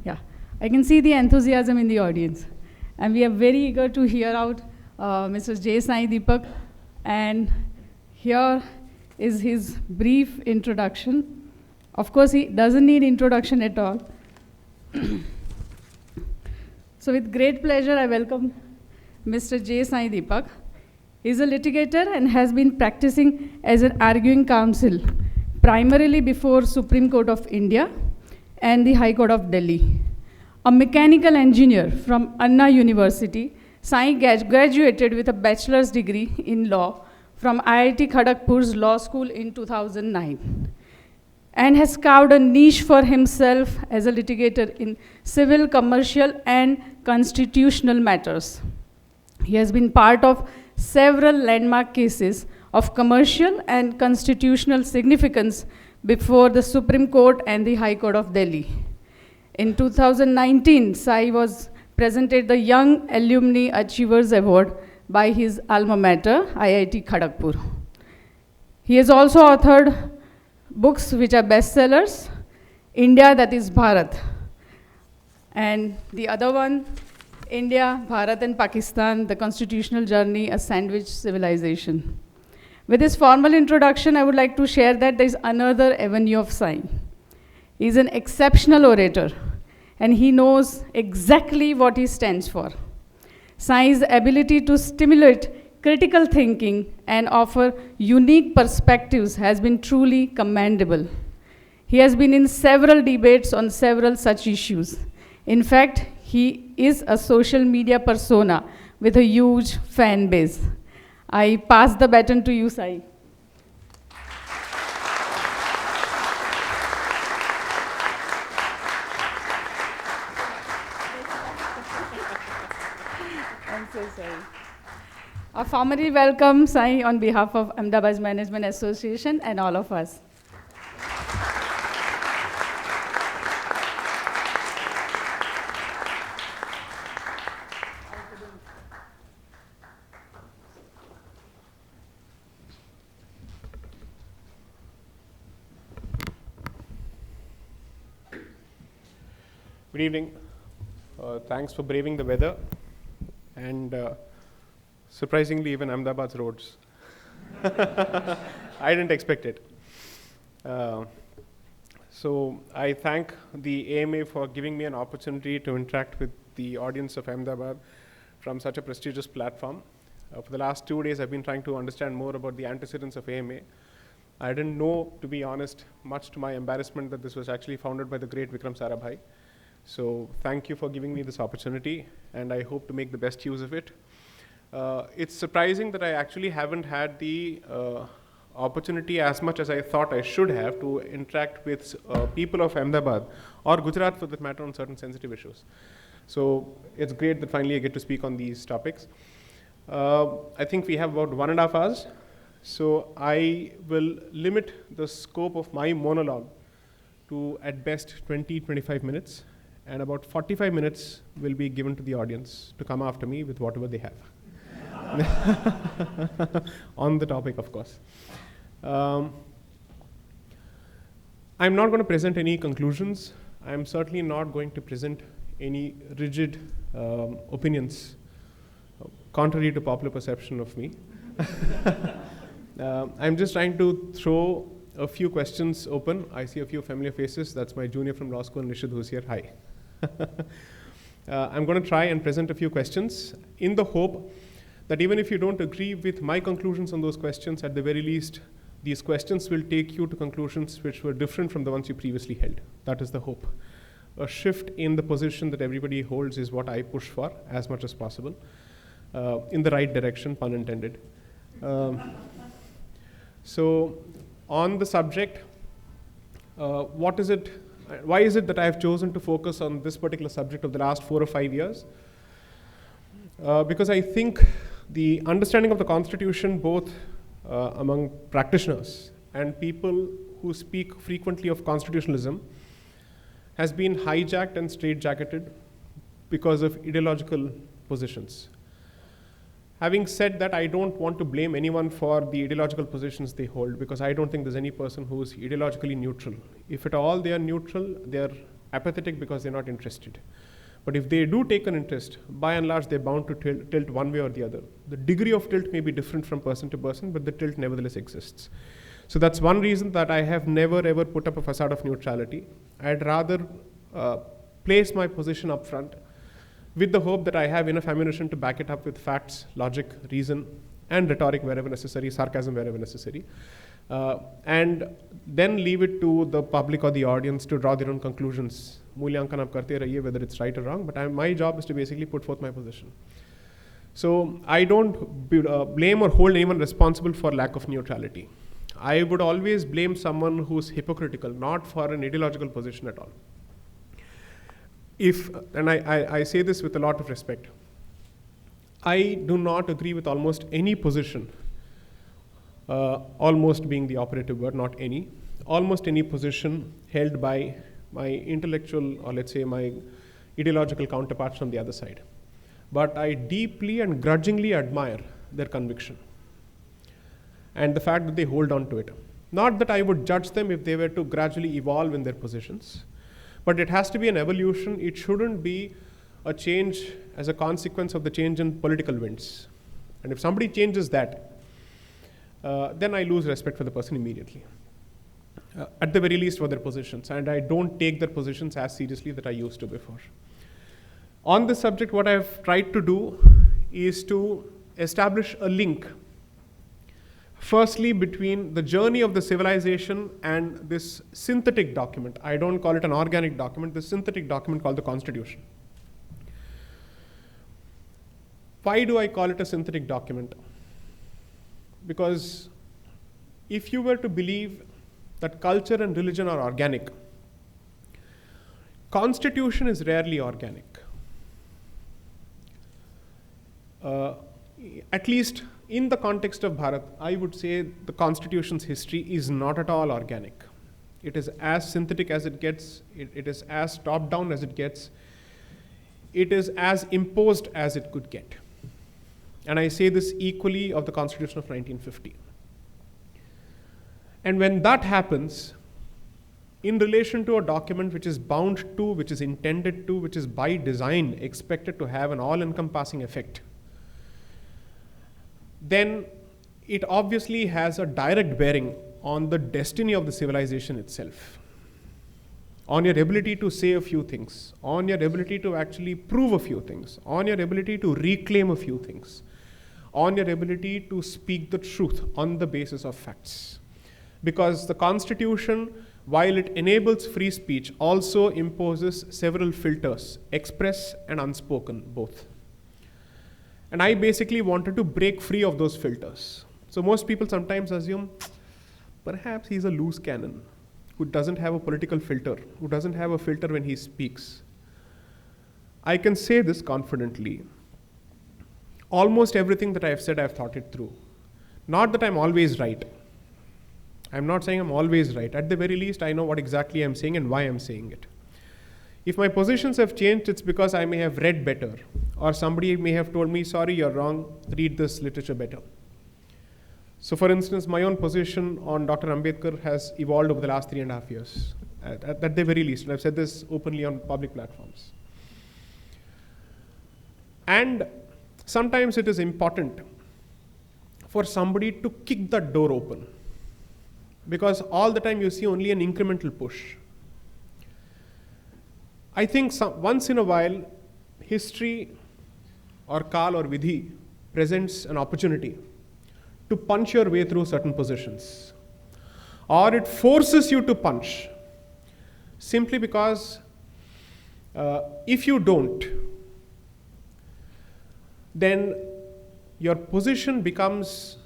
Yeah, I can see the enthusiasm in the audience. And we are very eager to hear out Mr. J. Sai Deepak. And here is his brief introduction. Of course, he doesn't need introduction at all. So with great pleasure, I welcome Mr. J. Sai Deepak. He's a litigator and has been practicing as an arguing counsel, primarily before Supreme Court of India and the High Court of Delhi. A mechanical engineer from Anna University, Sai graduated with a bachelor's degree in law from IIT Kharagpur's law school in 2009 and has carved a niche for himself as a litigator in civil, commercial, and constitutional matters. He has been part of several landmark cases of commercial and constitutional significance before the Supreme Court and the High Court of Delhi. In 2019, Sai was presented the Young Alumni Achievers Award by his alma mater, IIT Kharagpur. He has also authored books which are bestsellers, India, that is Bharat, and the other one, India, Bharat and Pakistan, The Constitutional Journey, A Sandwich Civilization. With this formal introduction, I would like to share that there is another avenue of Sai. He is an exceptional orator, and he knows exactly what he stands for. Sai's ability to stimulate critical thinking and offer unique perspectives has been truly commendable. He has been in several debates on several such issues. In fact, he is a social media persona with a huge fan base. I pass the baton to you, Sai. I'm so sorry. I formally welcome Sai on behalf of Ahmedabad Management Association and all of us. Good evening. Thanks for braving the weather and surprisingly even Ahmedabad's roads. I didn't expect it. So I thank the AMA for giving me an opportunity to interact with the audience of Ahmedabad from such a prestigious platform. For the last 2 days, I've been trying to understand more about the antecedents of AMA. I didn't know, to be honest, much to my embarrassment, that this was actually founded by the great Vikram Sarabhai. So thank you for giving me this opportunity, and I hope to make the best use of it. It's surprising that I actually haven't had the opportunity as much as I thought I should have to interact with people of Ahmedabad or Gujarat for that matter on certain sensitive issues. So it's great that finally I get to speak on these topics. I think we have about 1.5 hours. So I will limit the scope of my monologue to at best 20-25 minutes. And about 45 minutes will be given to the audience to come after me with whatever they have. On the topic, of course. I'm not going to present any conclusions. I'm certainly not going to present any rigid opinions, contrary to popular perception of me. I'm just trying to throw a few questions open. I see a few familiar faces. That's my junior from law school, Nishid, who's here. Hi. I'm going to try and present a few questions in the hope that even if you don't agree with my conclusions on those questions, at the very least, these questions will take you to conclusions which were different from the ones you previously held. That is the hope. A shift in the position that everybody holds is what I push for as much as possible, in the right direction, pun intended. So on the subject, why is it that I have chosen to focus on this particular subject of the last 4 or 5 years? Because I think the understanding of the Constitution, both among practitioners and people who speak frequently of constitutionalism, has been hijacked and straitjacketed because of ideological positions. Having said that, I don't want to blame anyone for the ideological positions they hold, because I don't think there's any person who is ideologically neutral. If at all they are neutral, they are apathetic because they're not interested. But if they do take an interest, by and large, they're bound to tilt one way or the other. The degree of tilt may be different from person to person, but the tilt nevertheless exists. So that's one reason that I have never ever put up a facade of neutrality. I'd rather place my position up front with the hope that I have enough ammunition to back it up with facts, logic, reason, and rhetoric wherever necessary, sarcasm wherever necessary. And then leave it to the public or the audience to draw their own conclusions. Mulyankan aap karte rahiye, whether it's right or wrong, but my job is to basically put forth my position. So I don't blame or hold anyone responsible for lack of neutrality. I would always blame someone who's hypocritical, not for an ideological position at all. And I say this with a lot of respect, I do not agree with almost any position, almost being the operative word, not any, almost any position held by my intellectual, or let's say my ideological counterparts from the other side. But I deeply and grudgingly admire their conviction and the fact that they hold on to it. Not that I would judge them if they were to gradually evolve in their positions, but it has to be an evolution. It shouldn't be a change as a consequence of the change in political winds. And if somebody changes that, then I lose respect for the person immediately. At the very least for their positions, and I don't take their positions as seriously that I used to before. On this subject, what I've tried to do is to establish a link, firstly between the journey of the civilization and this synthetic document. I don't call it an organic document, this synthetic document called the Constitution. Why do I call it a synthetic document? Because if you were to believe that culture and religion are organic, Constitution is rarely organic. At least in the context of Bharat, I would say the Constitution's history is not at all organic. It is as synthetic as it gets, it is as top-down as it gets, it is as imposed as it could get. And I say this equally of the Constitution of 1950. And when that happens, in relation to a document which is bound to, which is intended to, which is by design expected to have an all-encompassing effect, then it obviously has a direct bearing on the destiny of the civilization itself, on your ability to say a few things, on your ability to actually prove a few things, on your ability to reclaim a few things, on your ability to speak the truth on the basis of facts. Because the Constitution, while it enables free speech, also imposes several filters, express and unspoken, both. And I basically wanted to break free of those filters. So most people sometimes assume, perhaps he's a loose cannon who doesn't have a political filter, who doesn't have a filter when he speaks. I can say this confidently. Almost everything that I've said, I've thought it through. Not that I'm always right. I'm not saying I'm always right. At the very least, I know what exactly I'm saying and why I'm saying it. If my positions have changed, it's because I may have read better, or somebody may have told me, sorry, you're wrong, read this literature better. So for instance, my own position on Dr. Ambedkar has evolved over the last 3.5 years, at the very least, and I've said this openly on public platforms. And sometimes it is important for somebody to kick that door open, because all the time you see only an incremental push. I think once in a while, history or Kal or Vidhi presents an opportunity to punch your way through certain positions. Or it forces you to punch, simply because if you don't, then your position becomes,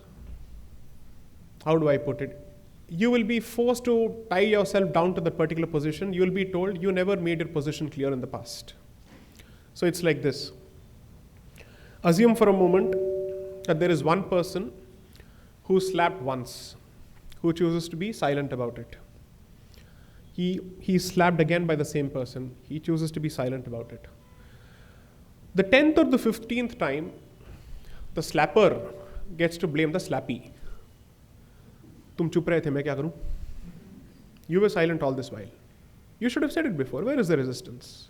how do I put it? You will be forced to tie yourself down to that particular position. You will be told you never made your position clear in the past. So it's like this. Assume for a moment that there is one person who slapped once, who chooses to be silent about it. He slapped again by the same person. He chooses to be silent about it. The 10th or the 15th time, the slapper gets to blame the slappee. तुम चुप रहे थे, मैं क्या करूं? You were silent all this while. You should have said it before. Where is the resistance?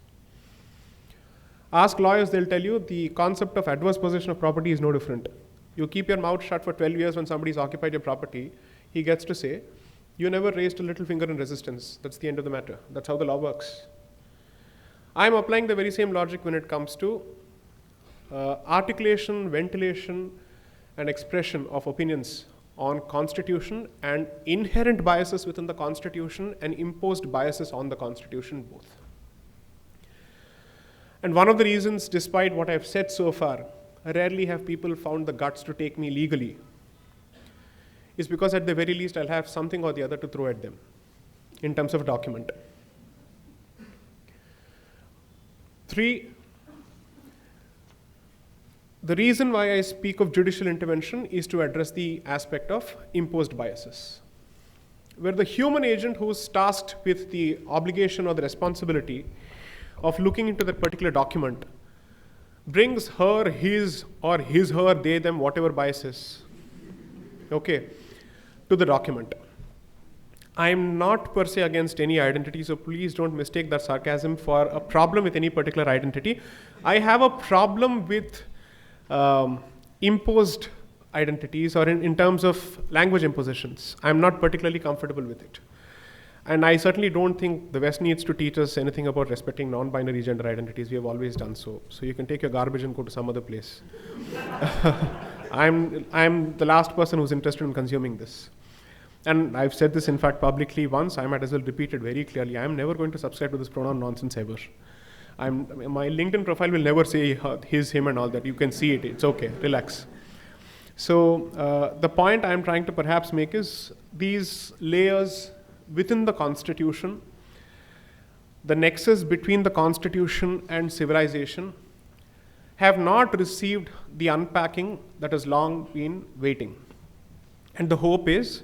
Ask lawyers, they'll tell you the concept of adverse possession of property is no different. You keep your mouth shut for 12 years when somebody's occupied your property, he gets to say, you never raised a little finger in resistance. That's the end of the matter. That's how the law works. I'm applying the very same logic when it comes to articulation, ventilation, and expression of opinions on Constitution and inherent biases within the Constitution and imposed biases on the Constitution both. And one of the reasons, despite what I've said so far, rarely have people found the guts to take me legally, is because at the very least I'll have something or the other to throw at them in terms of document. 3, the reason why I speak of judicial intervention is to address the aspect of imposed biases, where the human agent who is tasked with the obligation or the responsibility of looking into that particular document brings her, his, or his, her, they, them, whatever biases, okay, to the document. I'm not per se against any identity, so please don't mistake that sarcasm for a problem with any particular identity. I have a problem with imposed identities, or in terms of language impositions. I'm not particularly comfortable with it. And I certainly don't think the West needs to teach us anything about respecting non-binary gender identities. We have always done so. So you can take your garbage and go to some other place. I'm the last person who's interested in consuming this. And I've said this, in fact, publicly once. I might as well repeat it very clearly. I'm never going to subscribe to this pronoun nonsense ever. My LinkedIn profile will never say his, him, and all that. You can see it. It's okay. Relax. So the point I'm trying to perhaps make is these layers within the Constitution, the nexus between the Constitution and civilization, have not received the unpacking that has long been waiting. And the hope is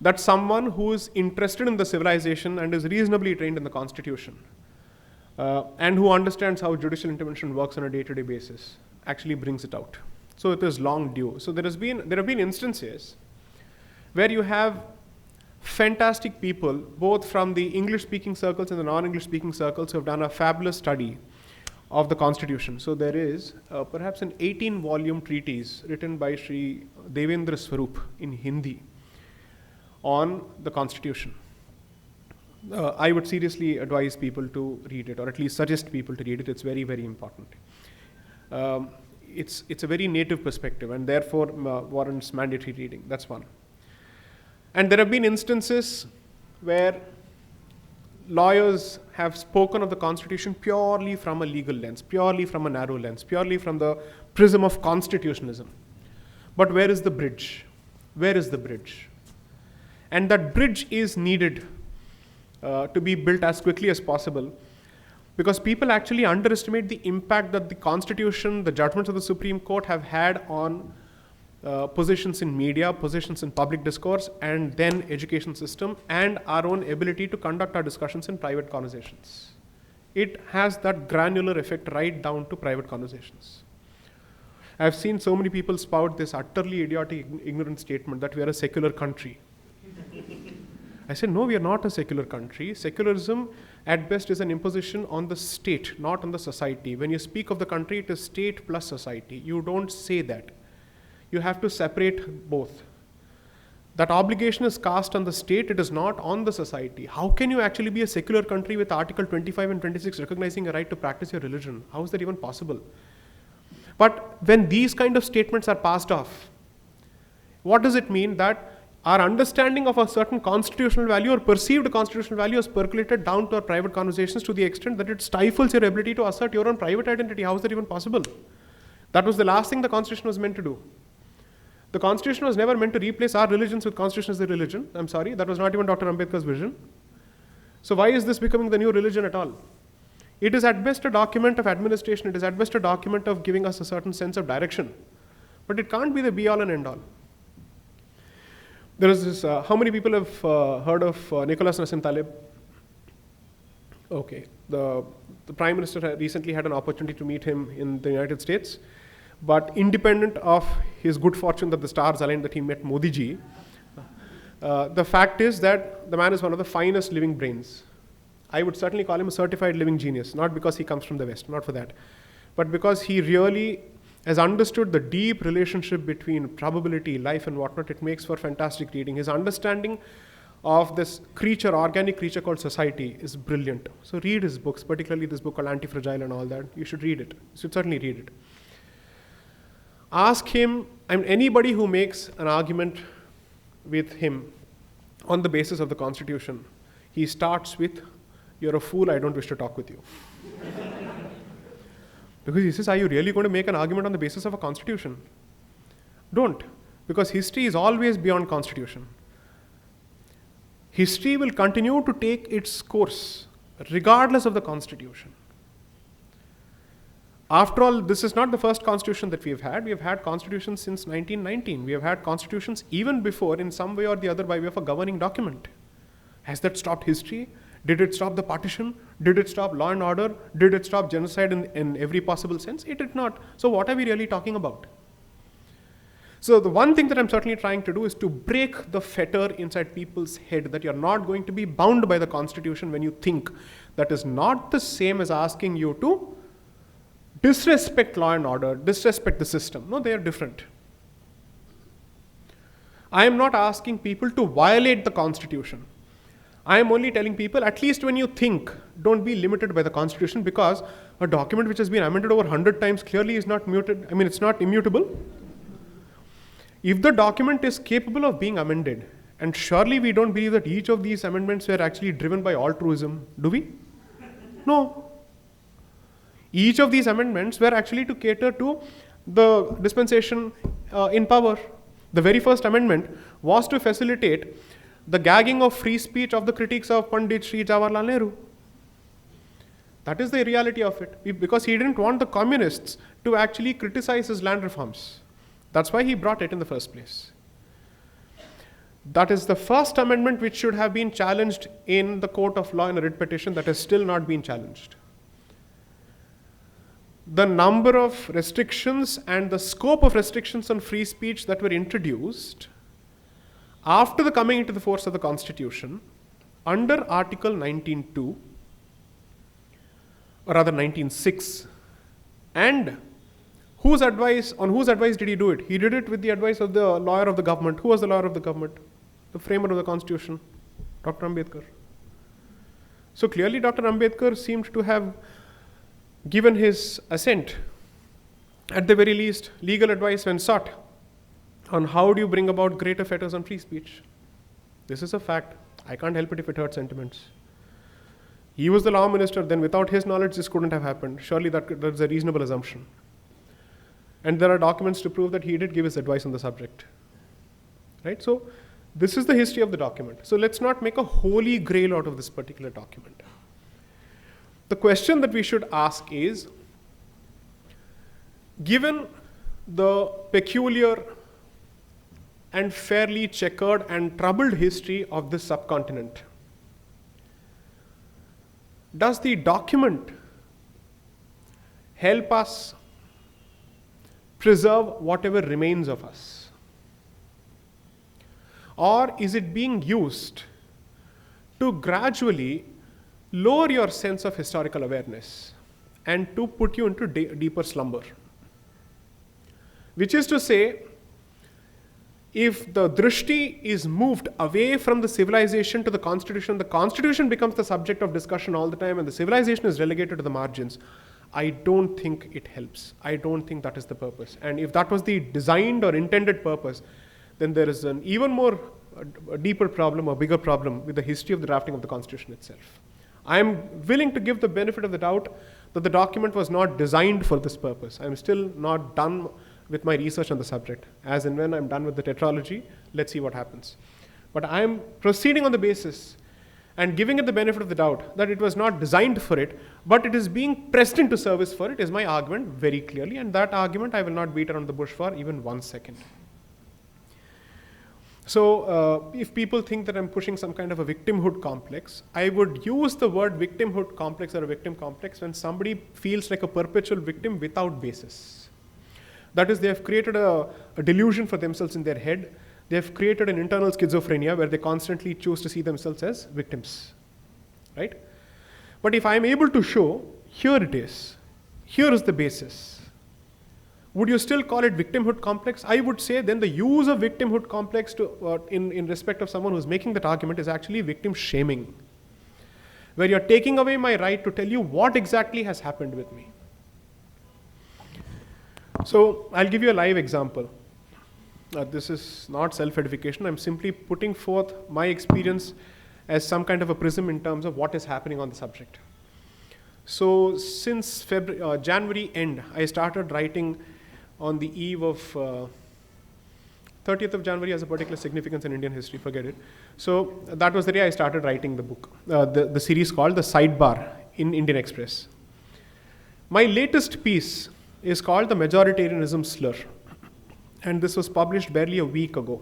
that someone who is interested in the civilization and is reasonably trained in the Constitution, and who understands how judicial intervention works on a day-to-day basis, actually brings it out. So it is long due. So there have been instances where you have fantastic people, both from the English-speaking circles and the non-English speaking circles, who have done a fabulous study of the Constitution. So there is perhaps an 18-volume treatise written by Sri Devendra Swarup in Hindi on the Constitution. I would seriously advise people to read it, or at least suggest people to read it. It's very, very important. It's a very native perspective, and therefore warrants mandatory reading. That's one. And there have been instances where lawyers have spoken of the Constitution purely from a legal lens, purely from a narrow lens, purely from the prism of constitutionalism. But where is the bridge? Where is the bridge? And that bridge is needed to be built as quickly as possible, because people actually underestimate the impact that the Constitution, the judgments of the Supreme Court have had on positions in media, positions in public discourse, and then education system, and our own ability to conduct our discussions in private conversations. It has that granular effect right down to private conversations. I've seen so many people spout this utterly idiotic, ignorant statement that we are a secular country. I said, no, we are not a secular country. Secularism, at best, is an imposition on the state, not on the society. When you speak of the country, it is state plus society. You don't say that. You have to separate both. That obligation is cast on the state, it is not on the society. How can you actually be a secular country with Article 25 and 26 recognizing a right to practice your religion? How is that even possible? But when these kind of statements are passed off, what does it mean? That our understanding of a certain constitutional value or perceived constitutional value is percolated down to our private conversations to the extent that it stifles your ability to assert your own private identity. How is that even possible? That was the last thing the Constitution was meant to do. The Constitution was never meant to replace our religions with Constitution as the religion. I'm sorry, that was not even Dr. Ambedkar's vision. So why is this becoming the new religion at all? It is at best a document of administration. It is at best a document of giving us a certain sense of direction. But it can't be the be-all and end-all. There is this, how many people have heard of Nicholas Nassim Taleb? Okay, the Prime Minister recently had an opportunity to meet him in the United States. But independent of his good fortune that the stars aligned that he met Modi ji, the fact is that the man is one of the finest living brains I would certainly call him a certified living genius, not because he comes from the West, not for that, but because he really has understood the deep relationship between probability, life, and whatnot. It makes for fantastic reading. His understanding of this creature, organic creature called society, is brilliant. So read his books, particularly this book called Anti-Fragile and all that. You should read it. You should certainly read it. Ask him, anybody who makes an argument with him on the basis of the Constitution, he starts with, "You're a fool, I don't wish to talk with you." Because he says, are you really going to make an argument on the basis of a Constitution? Don't. Because history is always beyond Constitution. History will continue to take its course, regardless of the Constitution. After all, this is not the first Constitution that we have had. We have had Constitutions since 1919. We have had Constitutions even before, in some way or the other, by way of a governing document. Has that stopped history? Did it stop the partition? Did it stop law and order? Did it stop genocide in every possible sense? It did not. So what are we really talking about? So the one thing that I'm certainly trying to do is to break the fetter inside people's head that you're not going to be bound by the Constitution when you think. That is not the same as asking you to disrespect law and order, disrespect the system. No, they are different. I am not asking people to violate the Constitution. I am only telling people, at least when you think, don't be limited by the Constitution, because a document which has been amended over 100 times clearly is not muted. It's not immutable. If the document is capable of being amended, and surely we don't believe that each of these amendments were actually driven by altruism, do we? No. Each of these amendments were actually to cater to the dispensation in power. The very first amendment was to facilitate the gagging of free speech of the critics of Pandit Sri Jawaharlal Nehru. That is the reality of it. Because he didn't want the communists to actually criticize his land reforms. That's why he brought it in the first place. That is the first amendment which should have been challenged in the court of law in a writ petition that has still not been challenged. The number of restrictions and the scope of restrictions on free speech that were introduced after the coming into the force of the Constitution under Article 19.2, or rather 19.6, and on whose advice did he do it? He did it with the advice of the lawyer of the government. Who was the lawyer of the government? The framer of the Constitution, Dr. Ambedkar. So clearly Dr. Ambedkar seemed to have given his assent, at the very least, legal advice when sought on how do you bring about greater fetters on free speech. This is a fact. I can't help it if it hurts sentiments. He was the law minister, then without his knowledge this couldn't have happened. Surely that's a reasonable assumption. And there are documents to prove that he did give his advice on the subject. Right? So this is the history of the document. So let's not make a holy grail out of this particular document. The question that we should ask is, given the peculiar and fairly checkered and troubled history of this subcontinent, does the document help us preserve whatever remains of us? Or is it being used to gradually lower your sense of historical awareness and to put you into deeper slumber? Which is to say, if the drishti is moved away from the civilization to the Constitution becomes the subject of discussion all the time, and the civilization is relegated to the margins, I don't think it helps. I don't think that is the purpose. And if that was the designed or intended purpose, then there is an even more a deeper problem or bigger problem with the history of the drafting of the Constitution itself. I am willing to give the benefit of the doubt that the document was not designed for this purpose. I am still not done with my research on the subject. As and when I'm done with the tetralogy, let's see what happens. But I am proceeding on the basis and giving it the benefit of the doubt that it was not designed for it, but it is being pressed into service for it, is my argument very clearly, and that argument I will not beat around the bush for even 1 second. So if people think that I'm pushing some kind of a victimhood complex, I would use the word victimhood complex or a victim complex when somebody feels like a perpetual victim without basis. That is, they have created a delusion for themselves in their head. They have created an internal schizophrenia where they constantly choose to see themselves as victims, right? But if I am able to show, here it is, here is the basis, would you still call it victimhood complex? I would say then the use of victimhood complex in respect of someone who's making that argument is actually victim shaming, where you're taking away my right to tell you what exactly has happened with me. So I'll give you a live example. This is not self-edification. I'm simply putting forth my experience as some kind of a prism in terms of what is happening on the subject. So since January end, I started writing on the eve of 30th of January has a particular significance in Indian history, forget it. So that was the day I started writing the book, the series called The Sidebar in Indian Express. My latest piece is called The Majoritarianism Slur, and this was published barely a week ago.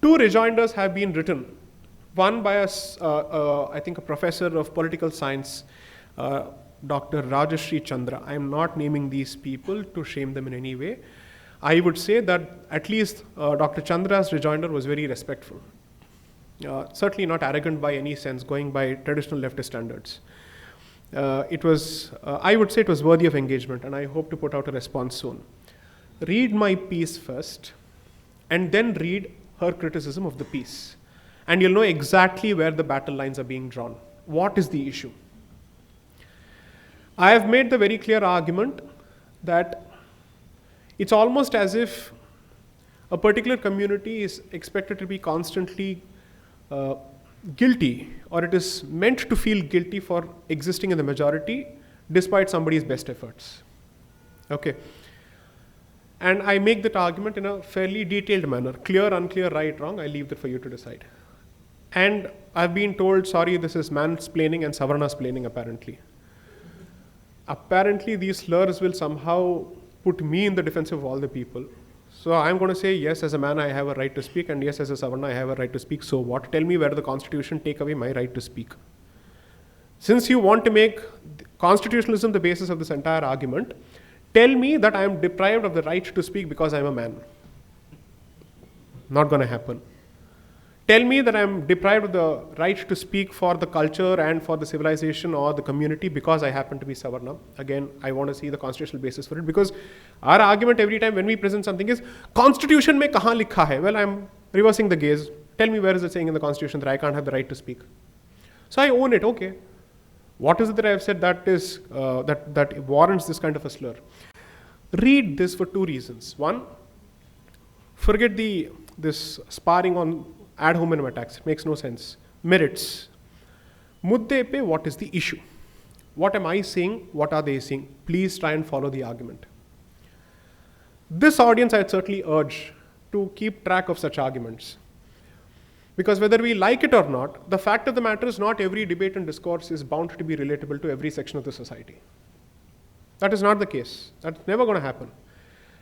Two rejoinders have been written, one by I think a professor of political science, Dr. Rajashri Chandra. I am not naming these people to shame them in any way. I would say that at least Dr. Chandra's rejoinder was very respectful. Certainly not arrogant by any sense, going by traditional leftist standards. I would say it was worthy of engagement, and I hope to put out a response soon. Read my piece first, and then read her criticism of the piece. And you'll know exactly where the battle lines are being drawn. What is the issue? I have made the very clear argument that it's almost as if a particular community is expected to be constantly guilty, or it is meant to feel guilty for existing in the majority despite somebody's best efforts. Okay. And I make that argument in a fairly detailed manner. Clear, unclear, right, wrong, I leave that for you to decide. And I've been told, sorry, this is mansplaining and savarnasplaining apparently. Apparently these slurs will somehow put me in the defense of all the people. So I'm going to say, yes, as a man I have a right to speak, and yes, as a Savarna I have a right to speak. So what? Tell me where the Constitution take away my right to speak. Since you want to make constitutionalism the basis of this entire argument, tell me that I am deprived of the right to speak because I'm a man. Not going to happen. Tell me that I am deprived of the right to speak for the culture and for the civilization or the community because I happen to be Savarna. Again, I want to see the constitutional basis for it, because our argument every time when we present something is, Constitution mein kahan likha hai? Well, I'm reversing the gaze. Tell me where is it saying in the Constitution that I can't have the right to speak? So I own it, okay. What is it that I have said that is that warrants this kind of a slur? Read this for two reasons. One, forget this sparring on ad hominem attacks. It makes no sense. Merits. Mudde pe, what is the issue? What am I saying? What are they saying? Please try and follow the argument. This audience I'd certainly urge to keep track of such arguments. Because whether we like it or not, the fact of the matter is not every debate and discourse is bound to be relatable to every section of the society. That is not the case. That's never going to happen.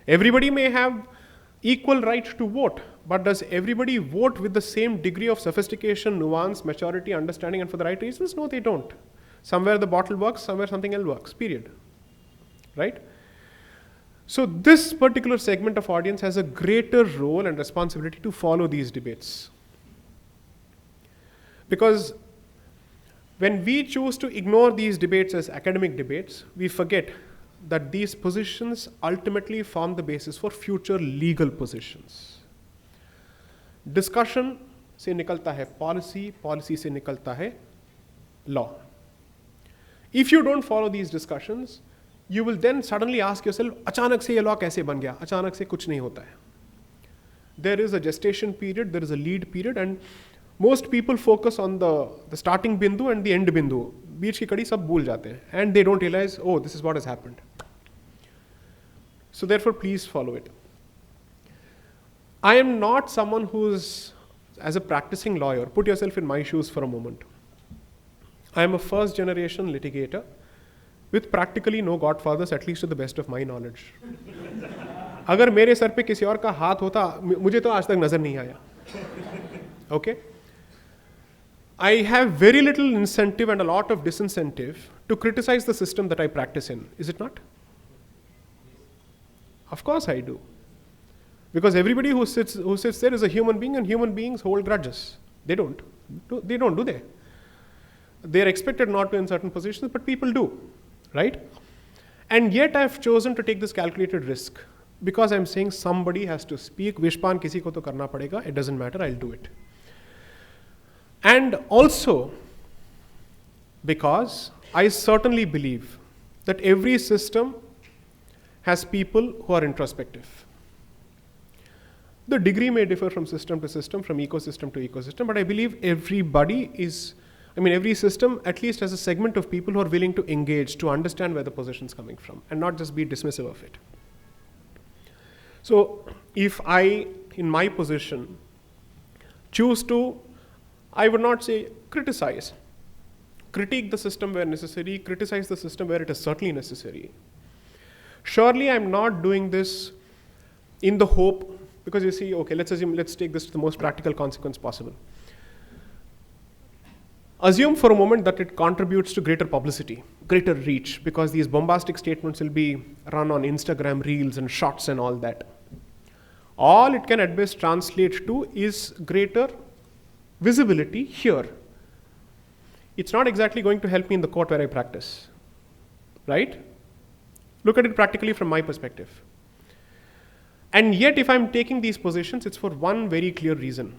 Everybody may have equal right to vote, but does everybody vote with the same degree of sophistication, nuance, maturity, understanding, and for the right reasons? No, they don't. Somewhere the bottle works, somewhere something else works, period. Right? So this particular segment of audience has a greater role and responsibility to follow these debates. Because when we choose to ignore these debates as academic debates, we forget that these positions ultimately form the basis for future legal positions. Discussion se nikalta hai policy, policy se nikalta hai law. If you don't follow these discussions, you will then suddenly ask yourself, achanak se ye law kaise ban gaya? Achanak se kuch nahi hota hai. There is a gestation period, there is a lead period, and most people focus on the starting bindu and the end bindu. Beech ki kadi sab bhul jate hain, and they don't realize, oh, this is what has happened. So therefore, please follow it. I am not someone who's, as a practicing lawyer, put yourself in my shoes for a moment. I am a first generation litigator with practically no godfathers, at least to the best of my knowledge. अगर मेरे sir पे किसी और का हाथ होता, मुझे तो आज तक नजर नहीं आया. Okay? I have very little incentive and a lot of disincentive to criticize the system that I practice in. Is it not? Of course I do. Because everybody who sits there is a human being, and human beings hold grudges. They don't, do they? they're expected not to in certain positions, but people do, right? And yet I've chosen to take this calculated risk because I'm saying somebody has to speak. Vishpan kisi ko to karna padega. It doesn't matter. I'll do it. And also because I certainly believe that every system has people who are introspective. The degree may differ from system to system, from ecosystem to ecosystem, but I believe every system at least has a segment of people who are willing to engage, to understand where the position is coming from, and not just be dismissive of it. So if I, in my position, choose to, I would not say criticize, critique the system where necessary, criticize the system where it is certainly necessary. Surely I'm not doing this in the hope, because you see, okay, let's take this to the most practical consequence possible. Assume for a moment that it contributes to greater publicity, greater reach, because these bombastic statements will be run on Instagram reels and shots and all that. All it can at best translate to is greater visibility here. It's not exactly going to help me in the court where I practice, right? Look at it practically from my perspective. And yet, if I'm taking these positions, it's for one very clear reason.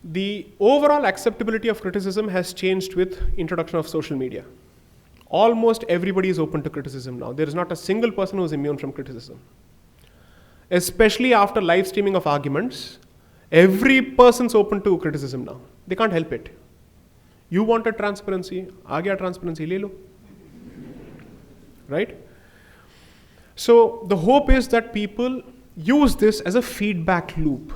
The overall acceptability of criticism has changed with introduction of social media. Almost everybody is open to criticism now. There is not a single person who is immune from criticism. Especially after live streaming of arguments, every person's open to criticism now. They can't help it. You wanted transparency, aa gaya transparency, le lo. Right? So the hope is that people use this as a feedback loop.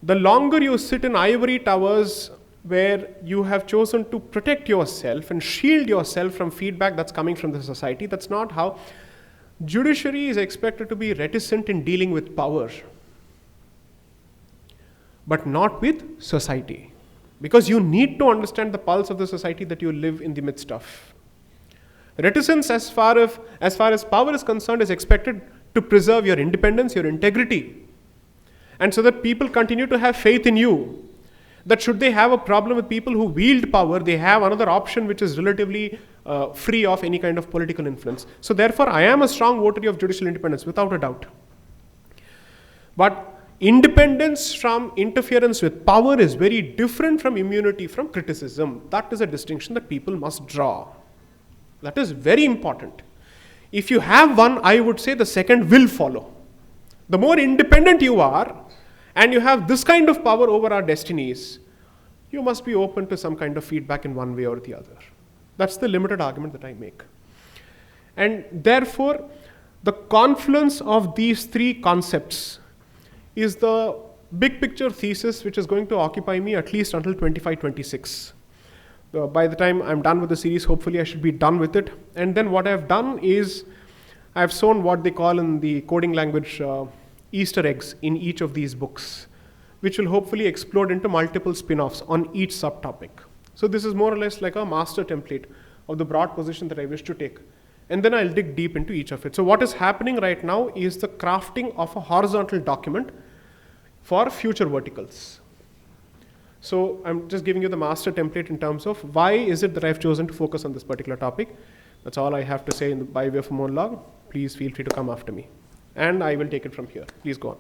The longer you sit in ivory towers where you have chosen to protect yourself and shield yourself from feedback that's coming from the society, that's not how. Judiciary is expected to be reticent in dealing with power, but not with society. Because you need to understand the pulse of the society that you live in the midst of. Reticence as far as power is concerned is expected to preserve your independence, your integrity. And so that people continue to have faith in you. That should they have a problem with people who wield power, they have another option which is relatively free of any kind of political influence. So therefore, I am a strong votary of judicial independence, without a doubt. But independence from interference with power is very different from immunity from criticism. That is a distinction that people must draw. That is very important. If you have one, I would say the second will follow. The more independent you are, and you have this kind of power over our destinies, you must be open to some kind of feedback in one way or the other. That's the limited argument that I make. And therefore, the confluence of these three concepts is the big picture thesis which is going to occupy me at least until 25-26. By the time I'm done with the series, hopefully I should be done with it. And then what I've done is I've sown what they call in the coding language Easter eggs in each of these books, which will hopefully explode into multiple spin-offs on each subtopic. So this is more or less like a master template of the broad position that I wish to take. And then I'll dig deep into each of it. So what is happening right now is the crafting of a horizontal document for future verticals. So I'm just giving you the master template in terms of why is it that I've chosen to focus on this particular topic. That's all I have to say by way of a monologue. Please feel free to come after me. And I will take it from here. Please go on.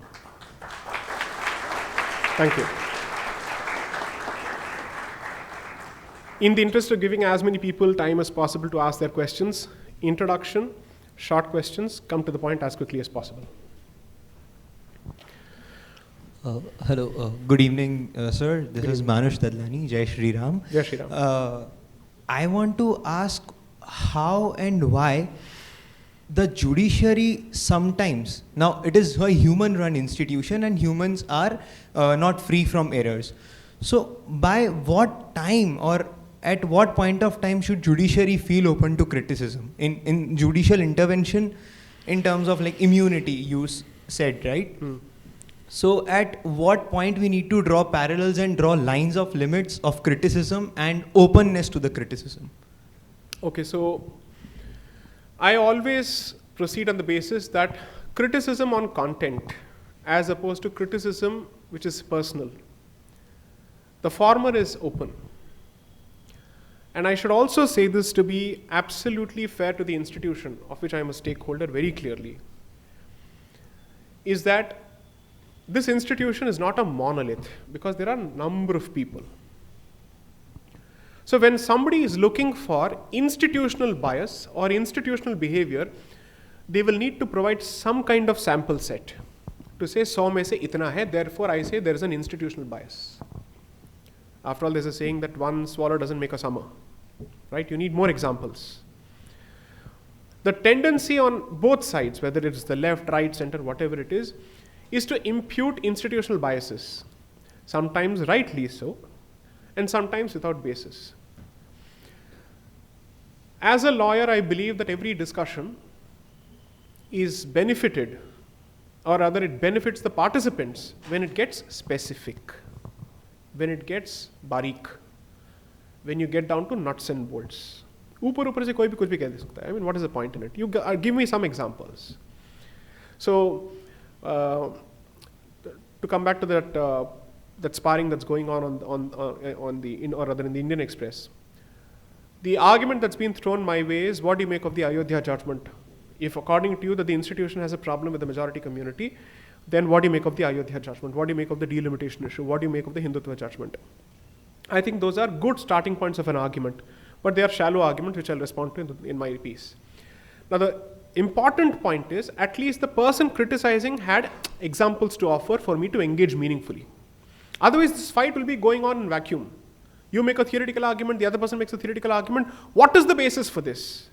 Thank you. In the interest of giving as many people time as possible to ask their questions, introduction, short questions, come to the point as quickly as possible. Hello, good evening, sir. This is Manush Dadlani, Jai Shri Ram. Jai Shri Ram. I want to ask how and why the judiciary sometimes, now it is a human-run institution and humans are not free from errors. So by what time or at what point of time should judiciary feel open to criticism? In judicial intervention, in terms of like immunity, you said, right? So at what point we need to draw parallels and draw lines of limits of criticism and openness to the criticism? Okay, so I always proceed on the basis that criticism on content as opposed to criticism which is personal. The former is open. And I should also say this to be absolutely fair to the institution, of which I am a stakeholder very clearly, is that this institution is not a monolith, because there are a number of people. So when somebody is looking for institutional bias or institutional behavior, they will need to provide some kind of sample set to say, 100 mein se itna hai, therefore I say there is an institutional bias. After all, there's a saying that one swallow doesn't make a summer, right? You need more examples. The tendency on both sides, whether it's the left, right, center, whatever it is to impute institutional biases, sometimes rightly so, and sometimes without basis. As a lawyer, I believe that every discussion is benefited, or rather it benefits the participants when it gets specific, when it gets barik, when you get down to nuts and bolts. ऊपर से कोई भी कुछ भी कह दे सकता है. I mean, what is the point in it? You give me some examples. So, to come back to that sparring that's going on the Indian Express, the argument that's been thrown my way is, what do you make of the Ayodhya judgment? If according to you that the institution has a problem with the majority community, then what do you make of the Ayodhya judgment? What do you make of the delimitation issue? What do you make of the Hindutva judgment? I think those are good starting points of an argument, but they are shallow arguments which I'll respond to in my piece. Now the important point is, at least the person criticizing had examples to offer for me to engage meaningfully. Otherwise this fight will be going on in vacuum. You make a theoretical argument, the other person makes a theoretical argument. What is the basis for this?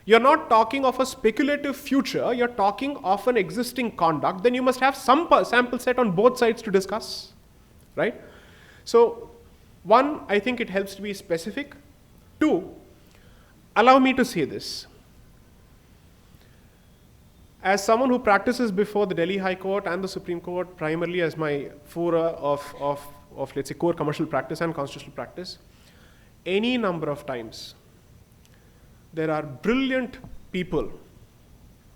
You're not talking of a speculative future, you're talking of an existing conduct, then you must have some sample set on both sides to discuss, right? So, one, I think it helps to be specific. Two, allow me to say this. As someone who practices before the Delhi High Court and the Supreme Court, primarily as my fora of let's say core commercial practice and constitutional practice, any number of times, there are brilliant people.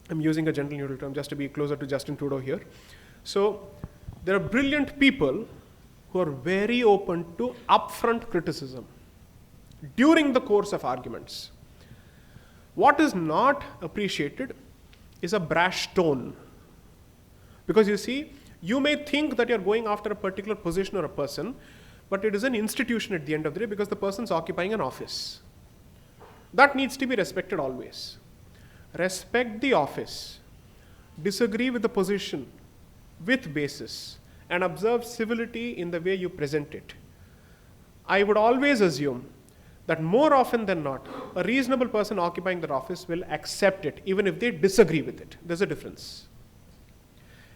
I'm using a gentle neutral term just to be closer to Justin Trudeau here. So there are brilliant people who are very open to upfront criticism during the course of arguments. What is not appreciated is a brash tone. Because you see, you may think that you're going after a particular position or a person, but it is an institution at the end of the day because the person's occupying an office. That needs to be respected always. Respect the office, disagree with the position with basis, and observe civility in the way you present it. I would always assume that more often than not, a reasonable person occupying that office will accept it, even if they disagree with it. There's a difference.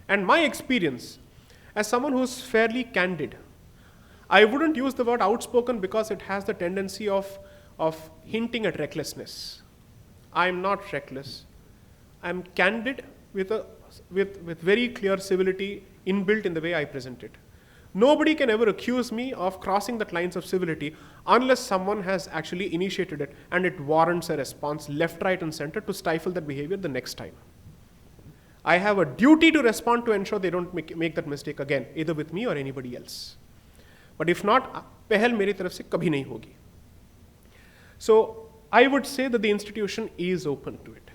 And my experience, as someone who's fairly candid, I wouldn't use the word outspoken because it has the tendency of hinting at recklessness. I'm not reckless. I'm candid with very clear civility inbuilt in the way I present it. Nobody can ever accuse me of crossing the lines of civility unless someone has actually initiated it and it warrants a response left, right, and center to stifle that behavior the next time. I have a duty to respond to ensure they don't make that mistake again, either with me or anybody else. But if not, pehel meri taraf se kabhi nahi hogi. So I would say that the institution is open to it.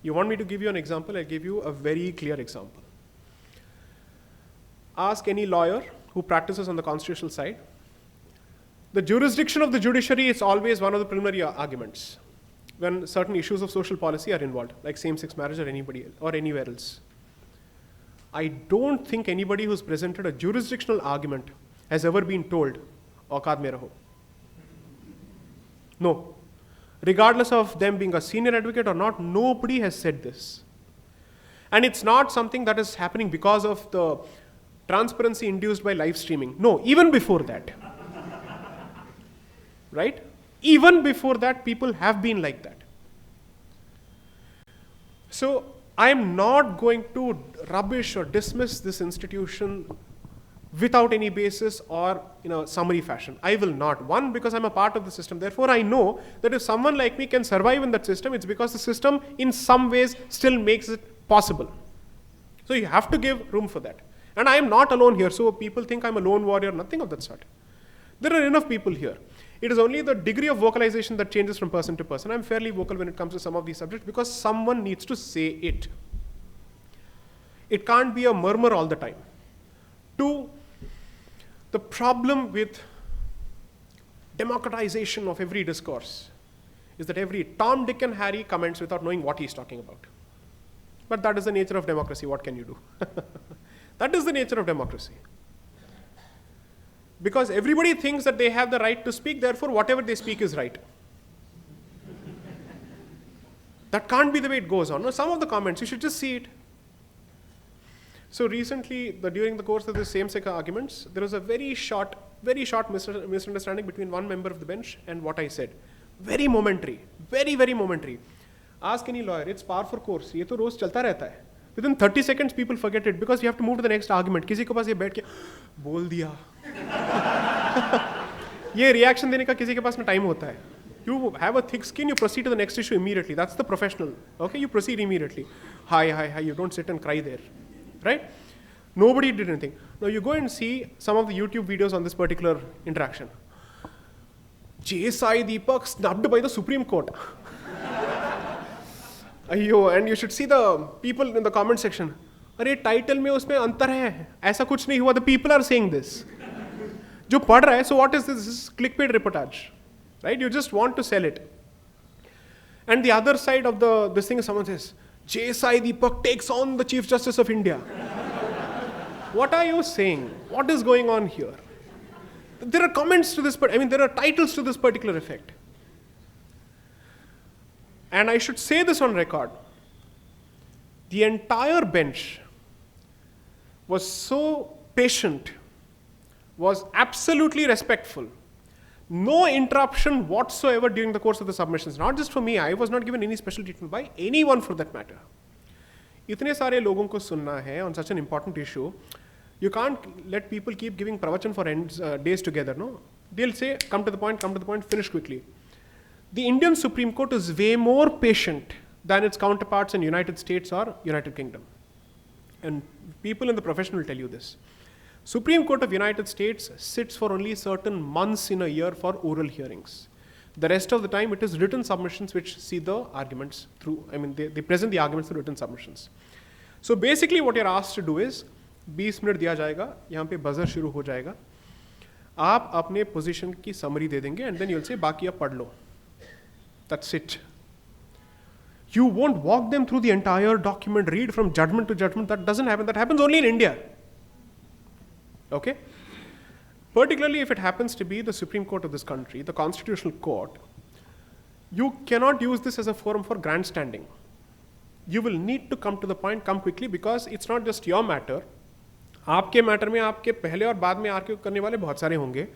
You want me to give you an example? I'll give you a very clear example. Ask any lawyer who practices on the constitutional side. The jurisdiction of the judiciary is always one of the preliminary arguments when certain issues of social policy are involved, like same-sex marriage or anybody else, or anywhere else. I don't think anybody who's presented a jurisdictional argument has ever been told, "Auqaat mein raho." No. Regardless of them being a senior advocate or not, nobody has said this. And it's not something that is happening because of the transparency induced by live streaming. No, even before that. Right? Even before that, people have been like that. So I am not going to rubbish or dismiss this institution without any basis or in a summary fashion. I will not. One, because I'm a part of the system. Therefore, I know that if someone like me can survive in that system, it's because the system in some ways still makes it possible. So you have to give room for that. And I am not alone here, so people think I'm a lone warrior, nothing of that sort. There are enough people here. It is only the degree of vocalization that changes from person to person. I'm fairly vocal when it comes to some of these subjects because someone needs to say it. It can't be a murmur all the time. Two, the problem with democratization of every discourse is that every Tom, Dick, and Harry comments without knowing what he's talking about. But that is the nature of democracy. What can you do? That is the nature of democracy. Because everybody thinks that they have the right to speak, therefore whatever they speak is right. That can't be the way it goes on. No, some of the comments, you should just see it. So recently, during the course of the same-sex arguments, there was a very short misunderstanding between one member of the bench and what I said. Very momentary, very, very momentary. Ask any lawyer, it's par for course. ये तो रोज चलता रहता है. Within 30 seconds, people forget it because you have to move to the next argument. किसी के पास ये बैठ के बोल दिया. ये reaction देने का किसी के पास में time होता है. You have a thick skin, you proceed to the next issue immediately. That's the professional. Okay, you proceed immediately. Hi. You don't sit and cry there, right? Nobody did anything. Now you go and see some of the YouTube videos on this particular interaction. J. Deepak snubbed by the Supreme Court. And you should see the people in the comment section. अरे title में उसमें अंतर है. ऐसा कुछ नहीं हुआ. The people are saying this. जो पढ़ रहा है, so what is this? This is clickbait reportage, right? You just want to sell it. And the other side of this thing is someone says, J. Deepak takes on the Chief Justice of India. What are you saying? What is going on here? There are comments to this, there are titles to this particular effect. And I should say this on record. The entire bench was so patient, was absolutely respectful. No interruption whatsoever during the course of the submissions. Not just for me, I was not given any special treatment by anyone for that matter. इतने सारे लोगों को सुनना है on such an important issue. You can't let people keep giving pravachan for days together, no? They'll say, come to the point, finish quickly. The Indian Supreme Court is way more patient than its counterparts in United States or United Kingdom. And people in the profession will tell you this. Supreme Court of United States sits for only certain months in a year for oral hearings. The rest of the time, it is written submissions which see the arguments through, they present the arguments through written submissions. So basically what you're asked to do is, 20 minute दिया जाएगा, यहाँ पे buzzer शुरू हो जाएगा, आप अपने position की समरी दे देंगे and then you'll say बाकी आप पढ़ लो. That's it. You won't walk them through the entire document, read from judgment to judgment. That doesn't happen. That happens only in India. Okay? Particularly if it happens to be the Supreme Court of this country, the Constitutional Court, you cannot use this as a forum for grandstanding. You will need to come to the point, come quickly, because it's not just your matter. आपके matter में आपके पहले और बाद में argue करने वाले बहुत सारे होंगे,